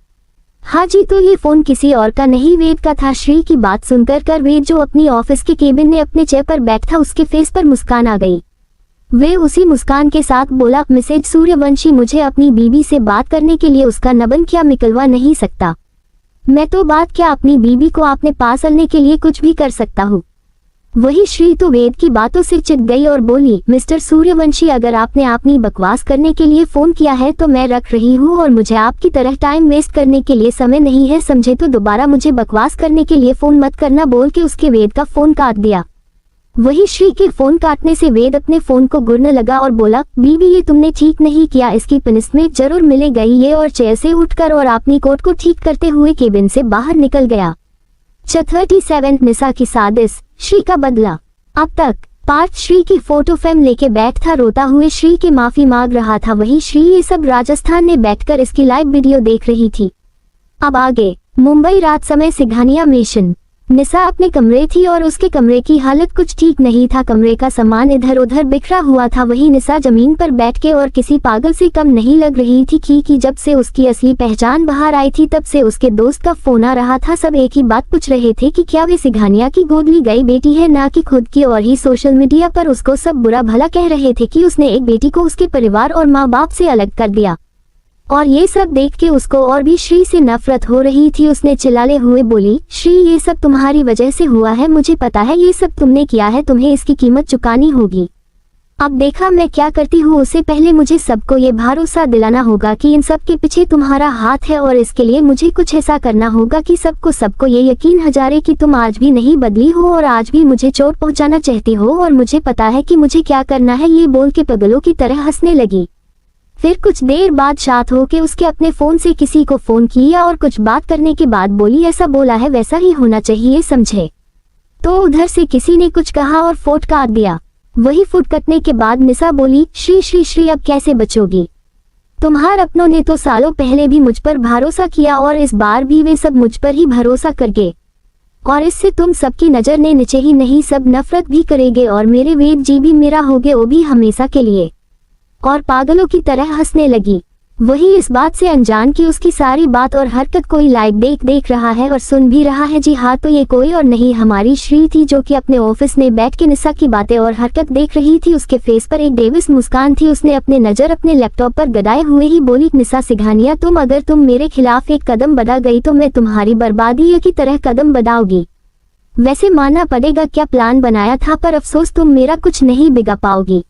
हाँ जी, तो ये फोन किसी और का नहीं, वेद का था। श्री की बात सुनकर वेद जो अपनी ऑफिस के केबिन में अपने चेयर पर बैठा, उसके फेस पर मुस्कान आ गई। वे उसी मुस्कान के साथ बोला, मिसेज सूर्यवंशी, मुझे अपनी बीवी से बात करने के लिए उसका नंबर क्या निकलवा नहीं सकता? मैं तो बात क्या, अपनी बीवी को आपने पास करने के लिए कुछ भी कर सकता हूँ। वही श्री तो वेद की बातों से चिढ़ गई और बोली, मिस्टर सूर्यवंशी, अगर आपने अपनी बकवास करने के लिए फोन किया है तो मैं रख रही हूँ, और मुझे आपकी तरह टाइम वेस्ट करने के लिए समय नहीं है, समझे? तो दोबारा मुझे बकवास करने के लिए फोन मत करना, बोल के उसके वेद का फोन काट दिया। वही श्री के फोन काटने से वेद अपने फोन को घुरने लगा और बोला, बीबी, ये तुमने ठीक नहीं किया, इसकी पनिशमेंट जरूर मिलेगी। ये और चेयर से उठकर और अपनी कोट को ठीक करते हुए केबिन से बाहर निकल गया। 37 निशा की साजिश, श्री का बदला। अब तक पार्थ श्री की फोटो फ्रेम लेके बैठा रोता हुए श्री की माफी मांग रहा था। वही श्री ये सब राजस्थान में बैठकर इसकी लाइव वीडियो देख रही थी। अब आगे मुंबई, रात समय सिंघानिया मिशन। निशा अपने कमरे थी और उसके कमरे की हालत कुछ ठीक नहीं था। कमरे का सामान इधर उधर बिखरा हुआ था। वही निशा जमीन पर बैठ के और किसी पागल से कम नहीं लग रही थी कि जब से उसकी असली पहचान बाहर आई थी तब से उसके दोस्त का फोन आ रहा था। सब एक ही बात पूछ रहे थे कि क्या वे सिंघानिया की गोद ली गई बेटी है, ना कि खुद की। और ही सोशल मीडिया पर उसको सब बुरा भला कह रहे थे कि उसने एक बेटी को उसके परिवार और माँ बाप से अलग कर दिया। और ये सब देख के उसको और भी श्री से नफरत हो रही थी। उसने चिल्लाते हुए बोली, श्री, ये सब तुम्हारी वजह से हुआ है, मुझे पता है ये सब तुमने किया है, तुम्हें इसकी कीमत चुकानी होगी। अब देखा मैं क्या करती हूँ, उससे पहले मुझे सबको ये भरोसा दिलाना होगा कि इन सब के पीछे तुम्हारा हाथ है, और इसके लिए मुझे कुछ ऐसा करना होगा कि सबको ये यकीन हो जाए कि तुम आज भी नहीं बदली हो और आज भी मुझे चोट पहुँचाना चाहती हो, और मुझे पता है कि मुझे क्या करना है। ये बोल के पागलों की तरह हंसने लगी। फिर कुछ देर बाद शांत होके उसके अपने फोन से किसी को फोन किया और कुछ बात करने के बाद बोली, ऐसा बोला है वैसा ही होना चाहिए, समझे? तो उधर से किसी ने कुछ कहा और फोन काट दिया। वही फोन कटने के बाद निशा बोली, श्री अब कैसे बचोगी? तुम्हार अपनों ने तो सालों पहले भी मुझ पर भरोसा किया और इस बार भी वे सब मुझ पर ही भरोसा करगे, और इससे तुम सबकी नजर ने नीचे ही नहीं, सब नफरत भी करेंगे, और मेरे वेद जी भी मेरा होगे, वो भी हमेशा के लिए। और पागलों की तरह हंसने लगी। वही इस बात से अनजान कि उसकी सारी बात और हरकत कोई लाइव देख रहा है और सुन भी रहा है। जी हाँ, तो ये कोई और नहीं हमारी श्री थी, जो कि अपने ऑफिस में बैठ के निशा की बातें और हरकत देख रही थी। उसके फेस पर एक डेविस मुस्कान थी। उसने अपने नजर अपने लैपटॉप पर गड़ाए हुए ही बोली, निशा सिंघानिया, अगर तुम मेरे खिलाफ एक कदम बढ़ा गई तो मैं तुम्हारी बर्बादी की तरह कदम बढ़ाऊंगी। वैसे मानना पड़ेगा क्या प्लान बनाया था, पर अफसोस तुम मेरा कुछ नहीं बिगा पाओगी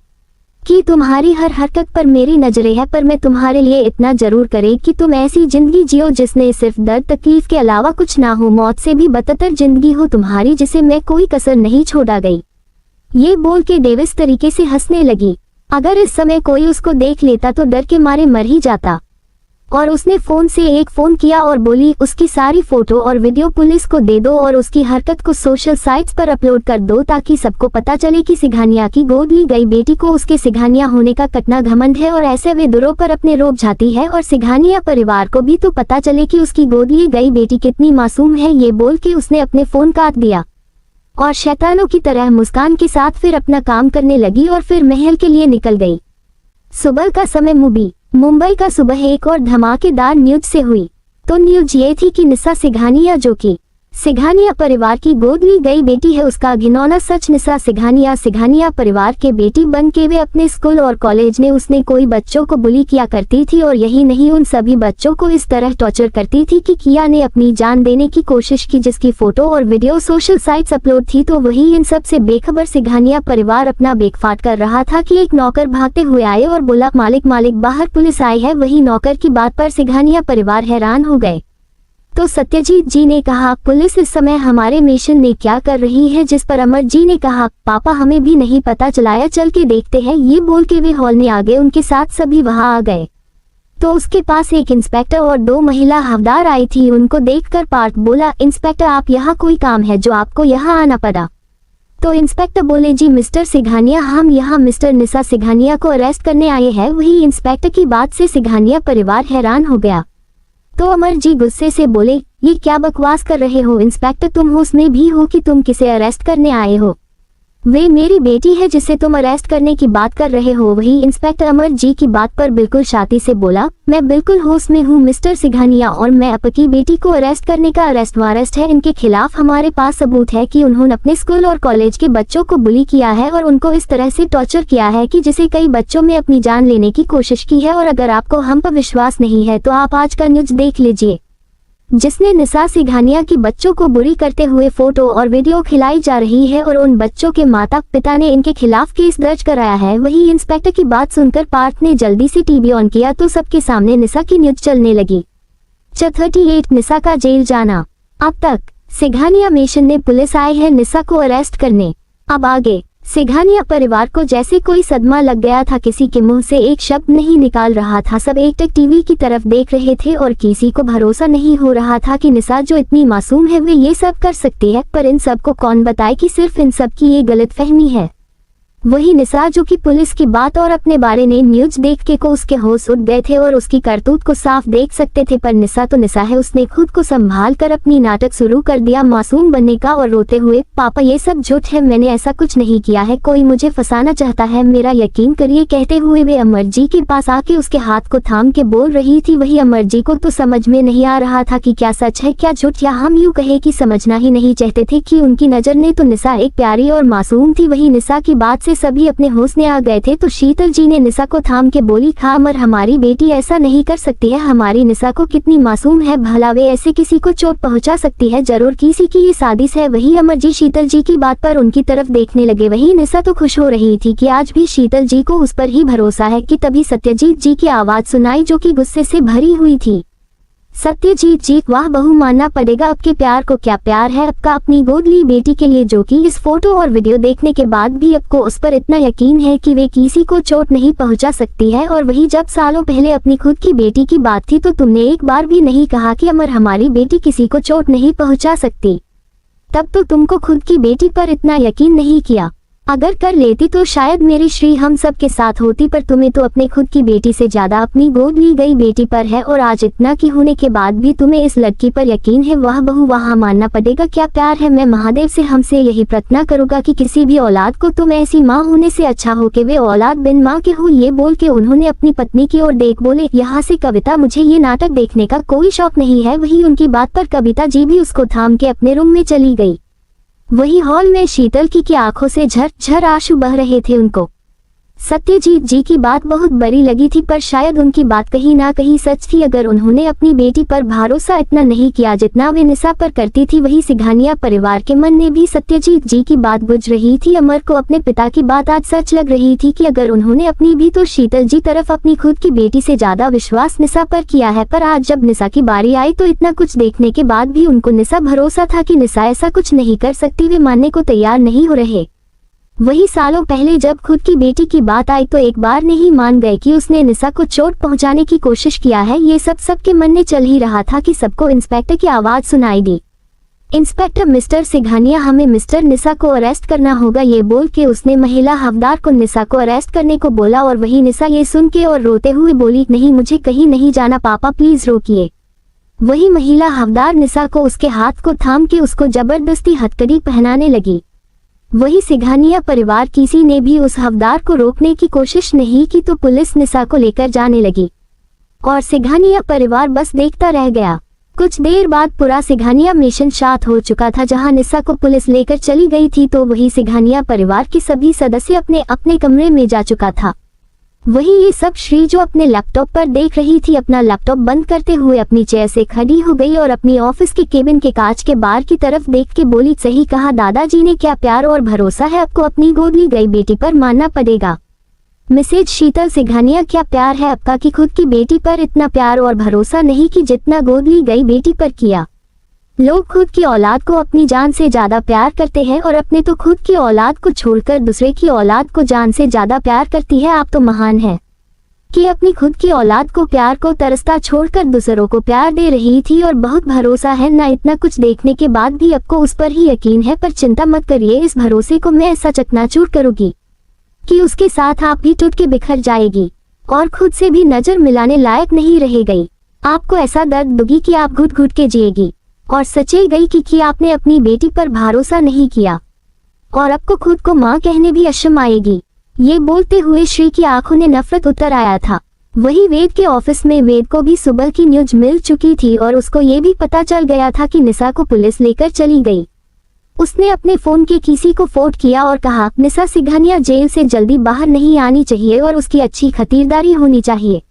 कि तुम्हारी हर हरकत पर मेरी नजरें है, पर मैं तुम्हारे लिए इतना जरूर करे कि तुम ऐसी जिंदगी जियो जिसमें सिर्फ दर्द तकलीफ के अलावा कुछ ना हो, मौत से भी बदतर जिंदगी हो तुम्हारी, जिसे मैं कोई कसर नहीं छोड़ा गई। ये बोल के डेविस तरीके से हंसने लगी। अगर इस समय कोई उसको देख लेता तो डर के मारे मर ही जाता। और उसने फोन से एक फोन किया और बोली, उसकी सारी फोटो और वीडियो पुलिस को दे दो और उसकी हरकत को सोशल साइट्स पर अपलोड कर दो, ताकि सबको पता चले कि सिंघानिया की गोद ली गई बेटी को उसके सिंघानिया होने का कटना घमंड है, और ऐसे वे दूरों पर अपने रोप जाती है, और सिंघानिया परिवार को भी तो पता चले कि उसकी गोद ली गई बेटी कितनी मासूम है। ये बोल के उसने अपने फोन काट दिया और शैतानों की तरह मुस्कान के साथ फिर अपना काम करने लगी और फिर महल के लिए निकल गई। सुबह का समय मुंबई का सुबह एक और धमाकेदार न्यूज से हुई। तो न्यूज ये थी कि निशा सिंघानिया, जो कि सिंघानिया परिवार की गोद ली गई बेटी है, उसका घिनौना सच। निशा सिंघानिया परिवार के बेटी बन के वे अपने स्कूल और कॉलेज में उसने कोई बच्चों को बुली किया करती थी, और यही नहीं, उन सभी बच्चों को इस तरह टॉर्चर करती थी कि किया ने अपनी जान देने की कोशिश की, जिसकी फोटो और वीडियो सोशल साइट्स अपलोड थी। तो वही इन सब से बेखबर सिंघानिया परिवार अपना बेकफाट कर रहा था कि एक नौकर भागते हुए आए और बोला, मालिक बाहर पुलिस आई है। वही नौकर की बात पर सिंघानिया परिवार हैरान हो गए। तो सत्यजीत जी ने कहा, पुलिस इस समय हमारे मिशन में क्या कर रही है? जिस पर अमर जी ने कहा, पापा हमें भी नहीं पता चलाया, चल के देखते हैं। ये बोल के वे हॉल में आ गए, उनके साथ सभी वहां आ गए। तो उसके पास एक इंस्पेक्टर और 2 महिला हवलदार आई थी। उनको देखकर पार्थ बोला, इंस्पेक्टर आप यहाँ कोई काम है जो आपको यहाँ आना पड़ा? तो इंस्पेक्टर बोले, जी मिस्टर सिंघानिया, हम यहाँ मिस्टर निशा सिंघानिया को अरेस्ट करने आए हैं। वही इंस्पेक्टर की बात से सिंघानिया परिवार हैरान हो गया। तो अमर जी गुस्से से बोले, ये क्या बकवास कर रहे हो इंस्पेक्टर, तुम होश में भी हो कि तुम किसे अरेस्ट करने आए हो? वे मेरी बेटी है जिसे तुम अरेस्ट करने की बात कर रहे हो। वही इंस्पेक्टर अमर जी की बात पर बिल्कुल शांति से बोला, मैं बिल्कुल होश में हूँ मिस्टर सिंघानिया, और मैं आपकी बेटी को अरेस्ट करने का अरेस्ट वारंट है। इनके खिलाफ हमारे पास सबूत है कि उन्होंने अपने स्कूल और कॉलेज के बच्चों को बुली किया है और उनको इस तरह से टॉर्चर किया है कि जिसे कई बच्चों में अपनी जान लेने की कोशिश की है। और अगर आपको हम पर विश्वास नहीं है तो आप आज का न्यूज देख लीजिए, जिसने निशा सिंघानिया की बच्चों को बुरी करते हुए फोटो और वीडियो खिलाई जा रही है और उन बच्चों के माता पिता ने इनके खिलाफ केस दर्ज कराया है। वही इंस्पेक्टर की बात सुनकर पार्थ ने जल्दी से टीवी ऑन किया तो सबके सामने निशा की न्यूज चलने लगी। 38 निशा का जेल जाना। अब तक सिंघानिया मिशन ने पुलिस आई है निशा को अरेस्ट करने। अब आगे सिंघानिया परिवार को जैसे कोई सदमा लग गया था, किसी के मुंह से एक शब्द नहीं निकाल रहा था। सब एकटक टीवी की तरफ देख रहे थे और किसी को भरोसा नहीं हो रहा था कि निशा जो इतनी मासूम है वे ये सब कर सकती है। पर इन सब को कौन बताए कि सिर्फ इन सब की ये गलतफहमी है। वही निशा जो कि पुलिस की बात और अपने बारे में न्यूज देख के को उसके होश उड़ गए थे और उसकी करतूत को साफ देख सकते थे। पर निशा तो निशा है, उसने खुद को संभाल कर अपनी नाटक शुरू कर दिया मासूम बनने का और रोते हुए, पापा ये सब झूठ है, मैंने ऐसा कुछ नहीं किया है, कोई मुझे फंसाना चाहता है, मेरा यकीन करिए। कहते हुए वे अमर जी के पास आके उसके हाथ को थाम के बोल रही थी। वही अमर जी को तो समझ में नहीं आ रहा था कि क्या सच है क्या झूठ, या हम यूं कहे कि समझना ही नहीं चाहते थे कि उनकी नजर ने तो निशा एक प्यारी और मासूम थी। वही निशा की बात से सभी अपने होश में आ गए थे। तो शीतल जी ने निशा को थाम के बोली, खा अमर, हमारी बेटी ऐसा नहीं कर सकती है, हमारी निशा को कितनी मासूम है, भला वे ऐसे किसी को चोट पहुंचा सकती है, जरूर किसी की ये साजिश है। वही अमर जी शीतल जी की बात पर उनकी तरफ देखने लगे। वही निशा तो खुश हो रही थी कि आज भी शीतल जी को उस पर ही भरोसा है कि तभी सत्यजीत जी की आवाज सुनाई जो कि गुस्से से भरी हुई थी। सत्यजीत जी, वाह बहू, मानना पड़ेगा आपके प्यार को, क्या प्यार है आपका अपनी गोद ली बेटी के लिए, जो कि इस फोटो और वीडियो देखने के बाद भी आपको उस पर इतना यकीन है कि वे किसी को चोट नहीं पहुंचा सकती है। और वही जब सालों पहले अपनी खुद की बेटी की बात थी तो तुमने एक बार भी नहीं कहा कि अमर हमारी बेटी किसी को चोट नहीं पहुंचा सकती। तब तो तुमको खुद की बेटी पर इतना यकीन नहीं किया। अगर कर लेती तो शायद मेरी श्री हम सब के साथ होती, पर तुम्हें तो अपने खुद की बेटी से ज्यादा अपनी गोद ली गई बेटी पर है। और आज इतना की होने के बाद भी तुम्हें इस लड़की पर यकीन है। वाह बहू, वहाँ मानना पड़ेगा, क्या प्यार है। मैं महादेव से हमसे यही प्रार्थना करूंगा कि किसी भी औलाद को तुम ऐसी माँ होने से अच्छा हो कि वे औलाद बिन माँ के हो। ये बोल के उन्होंने अपनी पत्नी की ओर देख बोले, यहाँ से कविता, मुझे ये नाटक देखने का कोई शौक नहीं है। वही उनकी बात पर कविता जी भी उसको थाम के अपने रूम में चली गई। वही हॉल में शीतल की आंखों से झर आंसू बह रहे थे। उनको सत्यजीत जी की बात बहुत बड़ी लगी थी, पर शायद उनकी बात कहीं ना कहीं सच थी। अगर उन्होंने अपनी बेटी पर भरोसा इतना नहीं किया जितना वे निशा पर करती थी। वही सिंघानिया परिवार के मन में भी सत्यजीत जी की बात बुझ रही थी। अमर को अपने पिता की बात आज सच लग रही थी कि अगर उन्होंने अपनी भी तो शीतल जी तरफ अपनी खुद की बेटी से ज्यादा विश्वास निशा पर किया है। पर आज जब निशा की बारी आई तो इतना कुछ देखने के बाद भी उनको निशा भरोसा था कि निशा ऐसा कुछ नहीं कर सकती। वे मानने को तैयार नहीं हो रहे। वही सालों पहले जब खुद की बेटी की बात आई तो एक बार नहीं मान गए कि उसने निशा को चोट पहुंचाने की कोशिश किया है। ये सब सबके मन में चल ही रहा था कि सबको इंस्पेक्टर की आवाज सुनाई दी। इंस्पेक्टर मिस्टर सिंघानिया, हमें मिस्टर निशा को अरेस्ट करना होगा। ये बोल के उसने महिला हवलदार को निशा को अरेस्ट करने को बोला। और वही निशा ये सुन के और रोते हुए बोली, नहीं मुझे कहीं नहीं जाना पापा, प्लीज रोकिए। वही महिला हवलदार निशा को उसके हाथ को थाम के उसको जबरदस्ती हथकड़ी पहनाने लगी। वही सिंघानिया परिवार किसी ने भी उस हवलदार को रोकने की कोशिश नहीं की तो पुलिस निशा को लेकर जाने लगी और सिंघानिया परिवार बस देखता रह गया। कुछ देर बाद पूरा सिंघानिया मिशन शांत हो चुका था। जहां निशा को पुलिस लेकर चली गई थी तो वही सिंघानिया परिवार के सभी सदस्य अपने अपने कमरे में जा चुका था। वही ये सब श्री जो अपने लैपटॉप पर देख रही थी, अपना लैपटॉप बंद करते हुए अपनी चेयर से खड़ी हो गई और अपनी ऑफिस के केबिन के कांच के बाहर की तरफ देख के बोली, सही कहा दादाजी ने, क्या प्यार और भरोसा है आपको अपनी गोद ली गई बेटी पर, मानना पड़ेगा। मिसेज शीतल सिंघानिया, क्या प्यार है आपका कि खुद की बेटी पर इतना प्यार और भरोसा नहीं कि जितना गोद ली गई बेटी पर किया। लोग खुद की औलाद को अपनी जान से ज्यादा प्यार करते हैं और अपने तो खुद की औलाद को छोड़कर दूसरे की औलाद को जान से ज्यादा प्यार करती है। आप तो महान हैं कि अपनी खुद की औलाद को प्यार को तरसता छोड़कर दूसरों को प्यार दे रही थी और बहुत भरोसा है ना। इतना कुछ देखने के बाद भी आपको उस पर ही यकीन है, पर चिंता मत करिए, इस भरोसे को मैं ऐसा चकनाचूर करूंगी कि उसके साथ आप भी टूट के बिखर जाएगी और खुद से भी नजर मिलाने लायक नहीं रह गई। आपको ऐसा दर्द दूंगी कि आप घुट घुट के जिएगी और सचे गई कि आपने अपनी बेटी पर भरोसा नहीं किया और आपको खुद को माँ कहने भी अशर्म आएगी। ये बोलते हुए श्री की आंखों ने नफरत उतर आया था। वही वेद के ऑफिस में वेद को भी सुबह की न्यूज मिल चुकी थी और उसको ये भी पता चल गया था कि निशा को पुलिस लेकर चली गई। उसने अपने फोन के किसी को फोन किया और कहा, निशा सिंघानिया जेल से जल्दी बाहर नहीं आनी चाहिए और उसकी अच्छी खातिरदारी होनी चाहिए।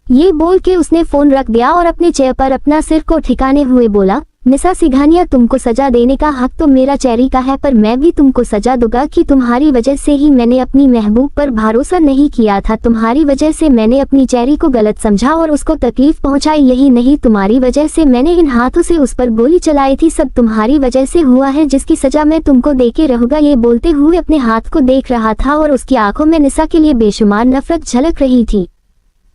ये बोल के उसने फोन रख दिया और अपने चेयर पर अपना सिर को ठिकाने हुए बोला, निशा सिंघानिया, तुमको सजा देने का हक तो मेरा चेरी का है, पर मैं भी तुमको सजा दूंगा कि तुम्हारी वजह से ही मैंने अपनी महबूब पर भरोसा नहीं किया था। तुम्हारी वजह से मैंने अपनी चेरी को गलत समझा और उसको तकलीफ पहुंचाई। यही नहीं, तुम्हारी वजह से मैंने इन हाथों से उस पर गोली चलाई थी। सब तुम्हारी वजह से हुआ है, जिसकी सजा मैं तुमको देके रहूंगा। ये बोलते हुए अपने हाथ को देख रहा था और उसकी आंखों में निशा के लिए बेशुमार नफरत झलक रही थी।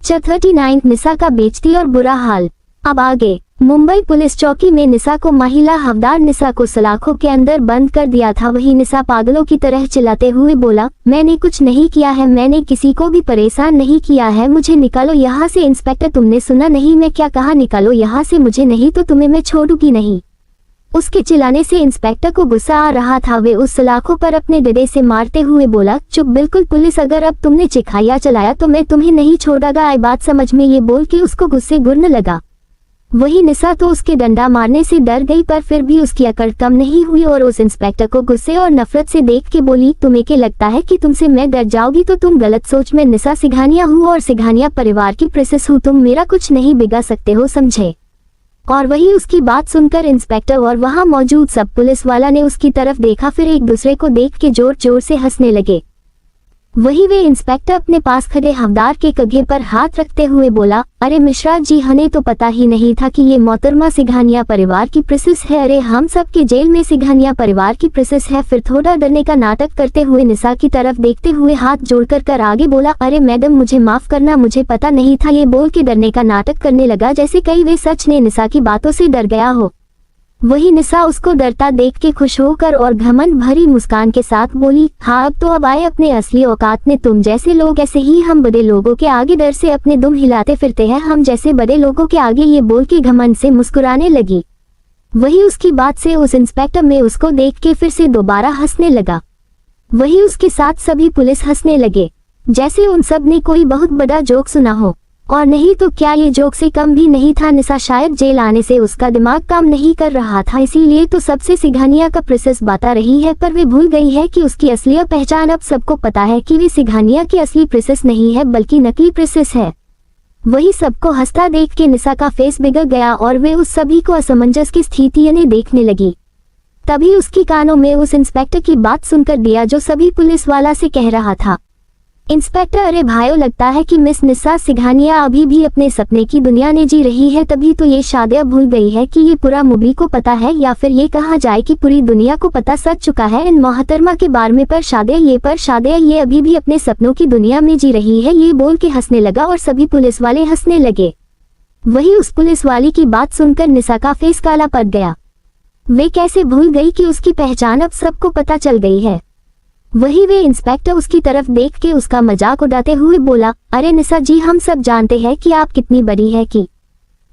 39 निशा का बेइज्जती और बुरा हाल। अब आगे। मुंबई पुलिस चौकी में निशा को महिला हवलदार निशा को सलाखों के अंदर बंद कर दिया था। वही निशा पागलों की तरह चिल्लाते हुए बोला, मैंने कुछ नहीं किया है, मैंने किसी को भी परेशान नहीं किया है, मुझे निकालो यहाँ से। इंस्पेक्टर, तुमने सुना नहीं मैं क्या कहा? निकालो यहाँ से मुझे, नहीं तो तुम्हें मैं छोड़ूंगी नहीं। उसके चिल्लाने से इंस्पेक्टर को गुस्सा आ रहा था। वे उस सलाखों पर अपने डंडे से मारते हुए बोला, चुप बिल्कुल पुलिस, अगर अब तुमने चिखाया चलाया तो मैं तुम्हें नहीं छोड़ूंगा। आई बात समझ में? ये बोल के उसको गुस्से गुड़ने लगा। वही निशा तो उसके डंडा मारने से डर गई, पर फिर भी उसकी अकड़ कम नहीं हुई और उस इंस्पेक्टर को गुस्से और नफरत से देख के बोली, तुम्हें क्या लगता है कि तुमसे मैं डर जाऊंगी? तो तुम गलत सोच में निशा सिंघानिया हूँ और सिंघानिया परिवार की प्रिंसेस हूँ, तुम मेरा कुछ नहीं बिगाड़ सकते हो, समझे? और वही उसकी बात सुनकर इंस्पेक्टर और वहां मौजूद सब पुलिस वाला ने उसकी तरफ देखा, फिर एक दूसरे को देख के जोर जोर से हंसने लगे। वही वे इंस्पेक्टर अपने पास खड़े हवलदार के कंधे पर हाथ रखते हुए बोला, अरे मिश्रा जी, हमें तो पता ही नहीं था कि ये मोहतरमा सिंघानिया परिवार की प्रिंसेस है। अरे हम सब के जेल में सिंघानिया परिवार की प्रिंसेस है। फिर थोड़ा डरने का नाटक करते हुए निशा की तरफ देखते हुए हाथ जोड़कर कर आगे बोला, अरे मैडम मुझे माफ करना, मुझे पता नहीं था। ये बोल के डरने का नाटक करने लगा जैसे कई वे सच ने निशा की बातों से डर गया हो। वही निशा उसको डरता देख के खुश होकर और घमंड भरी मुस्कान के साथ बोली, हाँ अब तो अब आए अपने असली औकात में। तुम जैसे लोग ऐसे ही हम बड़े लोगों के आगे डर से अपने दुम हिलाते फिरते हैं, हम जैसे बड़े लोगों के आगे। ये बोल के घमंड से मुस्कुराने लगी। वही उसकी बात से उस इंस्पेक्टर में उसको देख के फिर से दोबारा हंसने लगा। वही उसके साथ सभी पुलिस हंसने लगे, जैसे उन सब ने कोई बहुत बड़ा जोक सुना हो। और नहीं तो क्या, ये जोक से कम भी नहीं था। निशा शायद जेल आने से उसका दिमाग काम नहीं कर रहा था, इसीलिए तो सबसे सिंघानिया का प्रिंसेस बता रही है, पर वे भूल गई है कि उसकी असली पहचान। अब सबको पता है कि वे सिंघानिया की असली प्रिंसेस नहीं है बल्कि नकली प्रिंसेस है। वही सबको हंसता देख के निशा का फेस बिगड़ गया और वे उस सभी को असमंजस की स्थिति ने देखने लगी। तभी उसकी कानों में उस इंस्पेक्टर की बात सुनकर दिया जो सभी पुलिस वाला से कह रहा था, इंस्पेक्टर, अरे भाइयों, लगता है कि मिस निशा सिंघानिया अभी भी अपने सपने की दुनिया में जी रही है, तभी तो ये शादिया भूल गई है कि ये पूरा मूवी को पता है, या फिर ये कहा जाए कि पूरी दुनिया को पता सच चुका है इन मोहतरमा के बारे में। पर शादिया ये अभी भी अपने सपनों की दुनिया में जी रही है। ये बोल के हंसने लगा और सभी पुलिस वाले हंसने लगे। वही उस पुलिस वाली की बात सुनकर निशा का फेस काला पड़ गया। वे कैसे भूल गई कि उसकी पहचान अब सबको पता चल गई है। वही वे इंस्पेक्टर उसकी तरफ देख के उसका मजाक उड़ाते हुए बोला, अरे निशा जी, हम सब जानते हैं कि आप कितनी बड़ी है, कि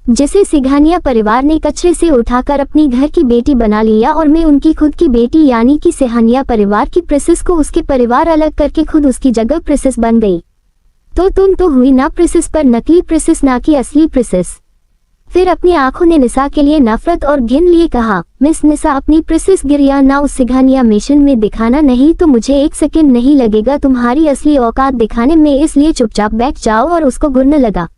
जिसे सिंघानिया परिवार ने कचरे से उठाकर अपनी घर की बेटी बना लिया और मैं उनकी खुद की बेटी यानी कि सिंघानिया परिवार की प्रिंसेस को उसके परिवार अलग करके खुद उसकी जगह प्रिंसेस बन गई। तो तुम तो हुई ना प्रिंसेस, पर नकली प्रिंसेस, ना कि असली प्रिंसेस। फिर अपनी आंखों ने निशा के लिए नफरत और घिन लिए कहा, मिस निशा, अपनी प्रिंसेस गिरिया ना उस सिंघानिया मिशन में दिखाना, नहीं तो मुझे एक सेकंड नहीं लगेगा तुम्हारी असली औकात दिखाने में, इसलिए चुपचाप बैठ जाओ। और उसको घूरने लगा।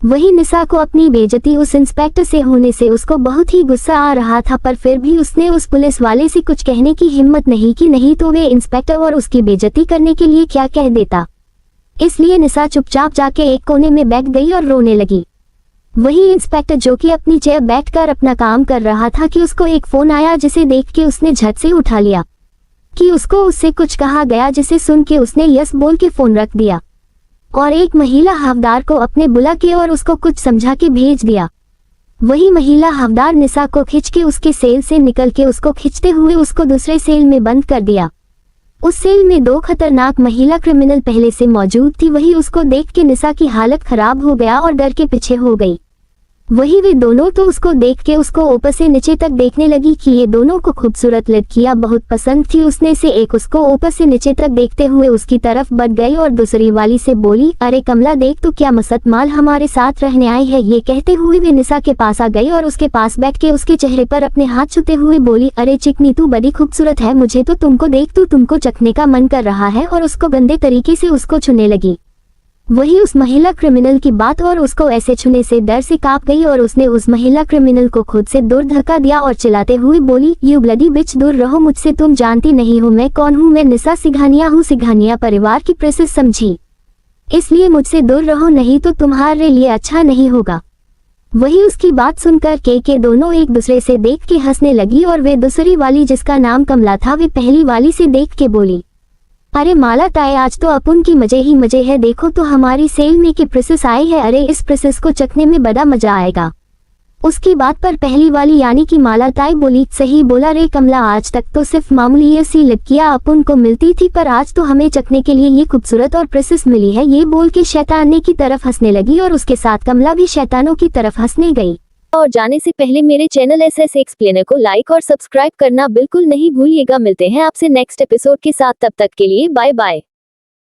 वही निशा को अपनी बेइज्जती उस इंस्पेक्टर से होने से उसको बहुत ही गुस्सा आ रहा था, पर फिर भी उसने उस पुलिस वाले से कुछ कहने की हिम्मत नहीं की, नहीं तो वे इंस्पेक्टर और उसकी बेइज्जती करने के लिए क्या कह देता। इसलिए निशा चुपचाप जाके एक कोने में बैठ गई और रोने लगी। वही इंस्पेक्टर जो कि अपनी चेयर बैठकर अपना काम कर रहा था कि उसको एक फोन आया, जिसे देख के उसने झट से उठा लिया कि उसको उससे कुछ कहा गया, जिसे सुन के उसने यस बोल के फोन रख दिया और एक महिला हवलदार को अपने बुला के और उसको कुछ समझा के भेज दिया। वही महिला हवलदार निशा को खींच के उसके सेल से निकल के उसको खींचते हुए उसको दूसरे सेल में बंद कर दिया। उस सेल में 2 खतरनाक महिला क्रिमिनल पहले से मौजूद थी। वही उसको देख के निशा की हालत खराब हो गया और डर के पीछे हो गई। वही वे दोनों तो उसको देख के उसको ऊपर से नीचे तक देखने लगी कि ये दोनों को खूबसूरत लड़कियां बहुत पसंद थी। उसने से एक उसको ऊपर से नीचे तक देखते हुए उसकी तरफ बढ़ गई और दूसरी वाली से बोली, अरे कमला देख तो क्या मस्त माल हमारे साथ रहने आई है। ये कहते हुए वे निशा के पास आ गई और उसके पास बैठ के उसके चेहरे पर अपने हाथ छूते हुए बोली, अरे चिकनी तू बड़ी खूबसूरत है, मुझे तो तुमको देख तो तुमको चखने का मन कर रहा है, और उसको गंदे तरीके से उसको छूने लगी। वही उस महिला क्रिमिनल की बात और उसको ऐसे छूने से डर से कांप गई और उसने उस महिला क्रिमिनल को खुद से दूर धक्का दिया और चिल्लाते हुए बोली, यू ब्लडी बिच, दूर रहो मुझसे, तुम जानती नहीं हो मैं कौन हूँ। मैं निशा सिंघानिया हूँ, सिंघानिया परिवार की प्रिंसेस समझी, इसलिए मुझसे दूर रहो, नहीं तो तुम्हारे लिए अच्छा नहीं होगा। वही उसकी बात सुनकर के दोनों एक दूसरे से देख के हंसने लगी और वे दूसरी वाली जिसका नाम कमला था वे पहली वाली से देख के बोली, अरे माला ताए आज तो अपन की मजे ही मजे है, देखो तो हमारी सेल में की प्रिंसेस आई है, अरे इस प्रिंसेस को चखने में बड़ा मजा आएगा। उसकी बात पर पहली वाली यानी कि माला ताई बोली, सही बोला रे कमला, आज तक तो सिर्फ मामूली सी लड़कियां अपन को मिलती थी, पर आज तो हमें चखने के लिए ये खूबसूरत और प्रिंसेस मिली है। ये बोल के शैताने की तरफ हंसने लगी और उसके साथ कमला भी शैतानों की तरफ हंसने गई। और जाने से पहले मेरे चैनल SS एक्सप्लेनर को लाइक और सब्सक्राइब करना बिल्कुल नहीं भूलिएगा। मिलते हैं आपसे नेक्स्ट एपिसोड के साथ, तब तक के लिए बाय बाय।